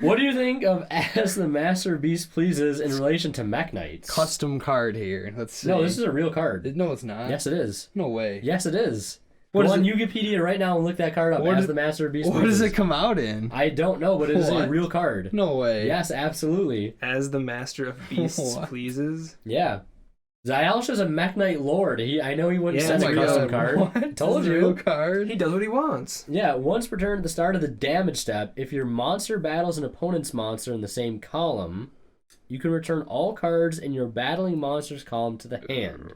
What do you think of As the Master Beast Pleases in relation to Mech Knights? Custom card here. Let's see. No, this is a real card. No, it's not. Yes, it is. No way. Yes, it is. What Go is on it? Wikipedia right now and look that card up. What As is- the Master Beast What Pleases. does it come out in? I don't know, but it is a What? real card. No way. Yes, absolutely. As the Master of Beasts What? pleases. Yeah. Zyalsh is a Mech Knight Lord. I know he wouldn't Yeah, send oh a my custom God. card. What? Told This is a you. real card. He does what he wants. Yeah, once per turn at the start of the damage step, if your monster battles an opponent's monster in the same column, you can return all cards in your battling monster's column to the hand.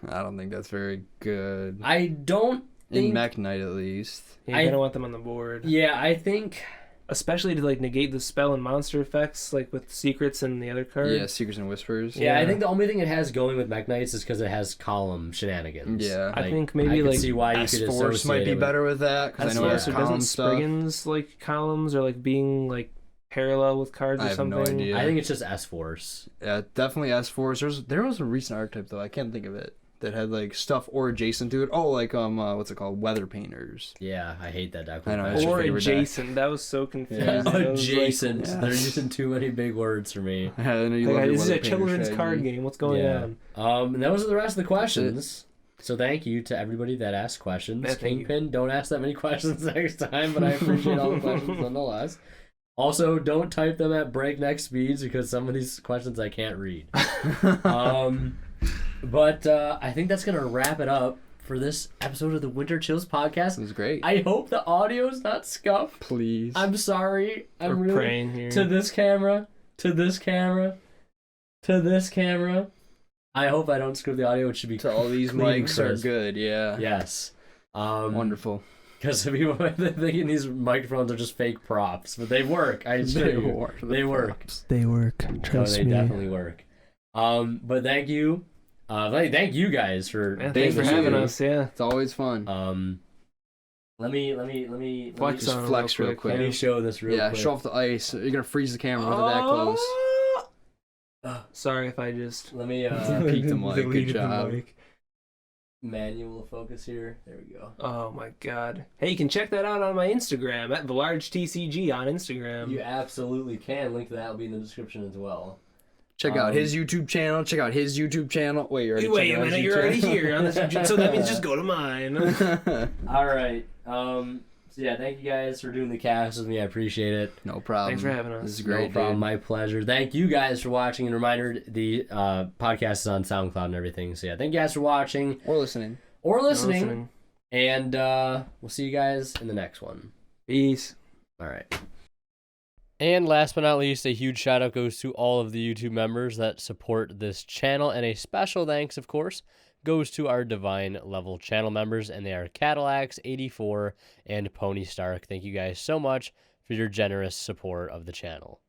I don't think that's very good. I don't think... In Mech Knight, at least. Yeah, you don't want them on the board. Yeah, I think... Especially to, like, negate the spell and monster effects, like, with secrets and the other card. Yeah, Secrets and Whispers. Yeah, I Yeah. think the only thing it has going with Mech Knights is because it has column shenanigans. Yeah. I Like, think maybe, I could like, see why you could S-Force associate might be it with- better with that, because I know Yeah, it's so doesn't column stuff. Spriggans, like, columns or, like, being, like, parallel with cards I or have something? no idea. I think it's just S-Force. Yeah, definitely S-Force. There was a recent archetype, though, I can't think of it, that had, like, stuff or adjacent to it. Oh, like, what's it called? Weather Painters. Yeah, I hate that deck. I know, it's your Or favorite deck. adjacent. That was so confusing. Yeah. It was, like, Adjacent. Yeah. They're using too many big words for me. I know you Like, love your this is Weather a Painter children's strategy. card game. What's going Yeah. on? And those are the rest of the questions. So thank you to everybody that asked questions. Yeah, thank you. Kingpin, don't ask that many questions next time, but I appreciate all the questions nonetheless. Also, don't type them at breakneck speeds because some of these questions I can't read. But I think that's going to wrap it up for this episode of the Winter Chills podcast. It was great. I hope the audio's not scuffed. Please. I'm sorry. I'm We're really praying here. to this camera, to this camera, to this camera. I hope I don't screw the audio. It should be So all these clean and mics are crisp. good, yeah. Yes. Wonderful. Because people are thinking these microphones are just fake props, but they work. I assure you, they work. They work. No, Trust they me. definitely work. But thank you, thank you guys for Yeah, thanks for Thank having you. us. Yeah. It's always fun. Let me Flex just on it flex real quick. Let me show this real Yeah, quick. show off the ice. You're gonna freeze the camera with it that close. Sorry if I just Let me Peeked the mic. Good deleted the job. mic. manual focus here. There we go. Oh my god. Hey, you can check that out on my Instagram at TCG on Instagram. You absolutely can. Link to that will be in the description as well. Check out his YouTube channel. Check out his YouTube channel. Wait, you're already Wait a checking out minute, his you're already YouTube here on this, so that means just go to mine. All right. So yeah, thank you guys for doing the cast with me. I appreciate it. No problem. Thanks for having us. This is No great. problem. Dude. My pleasure. Thank you guys for watching. And reminder, the podcast is on SoundCloud and everything. So yeah, thank you guys for watching Or listening. or listening. And we'll see you guys in the next one. Peace. All right. And last but not least, a huge shout out goes to all of the YouTube members that support this channel, and a special thanks, of course, goes to our Divine level channel members, and they are Cadillacs 84 and Pony Stark. Thank you guys so much for your generous support of the channel.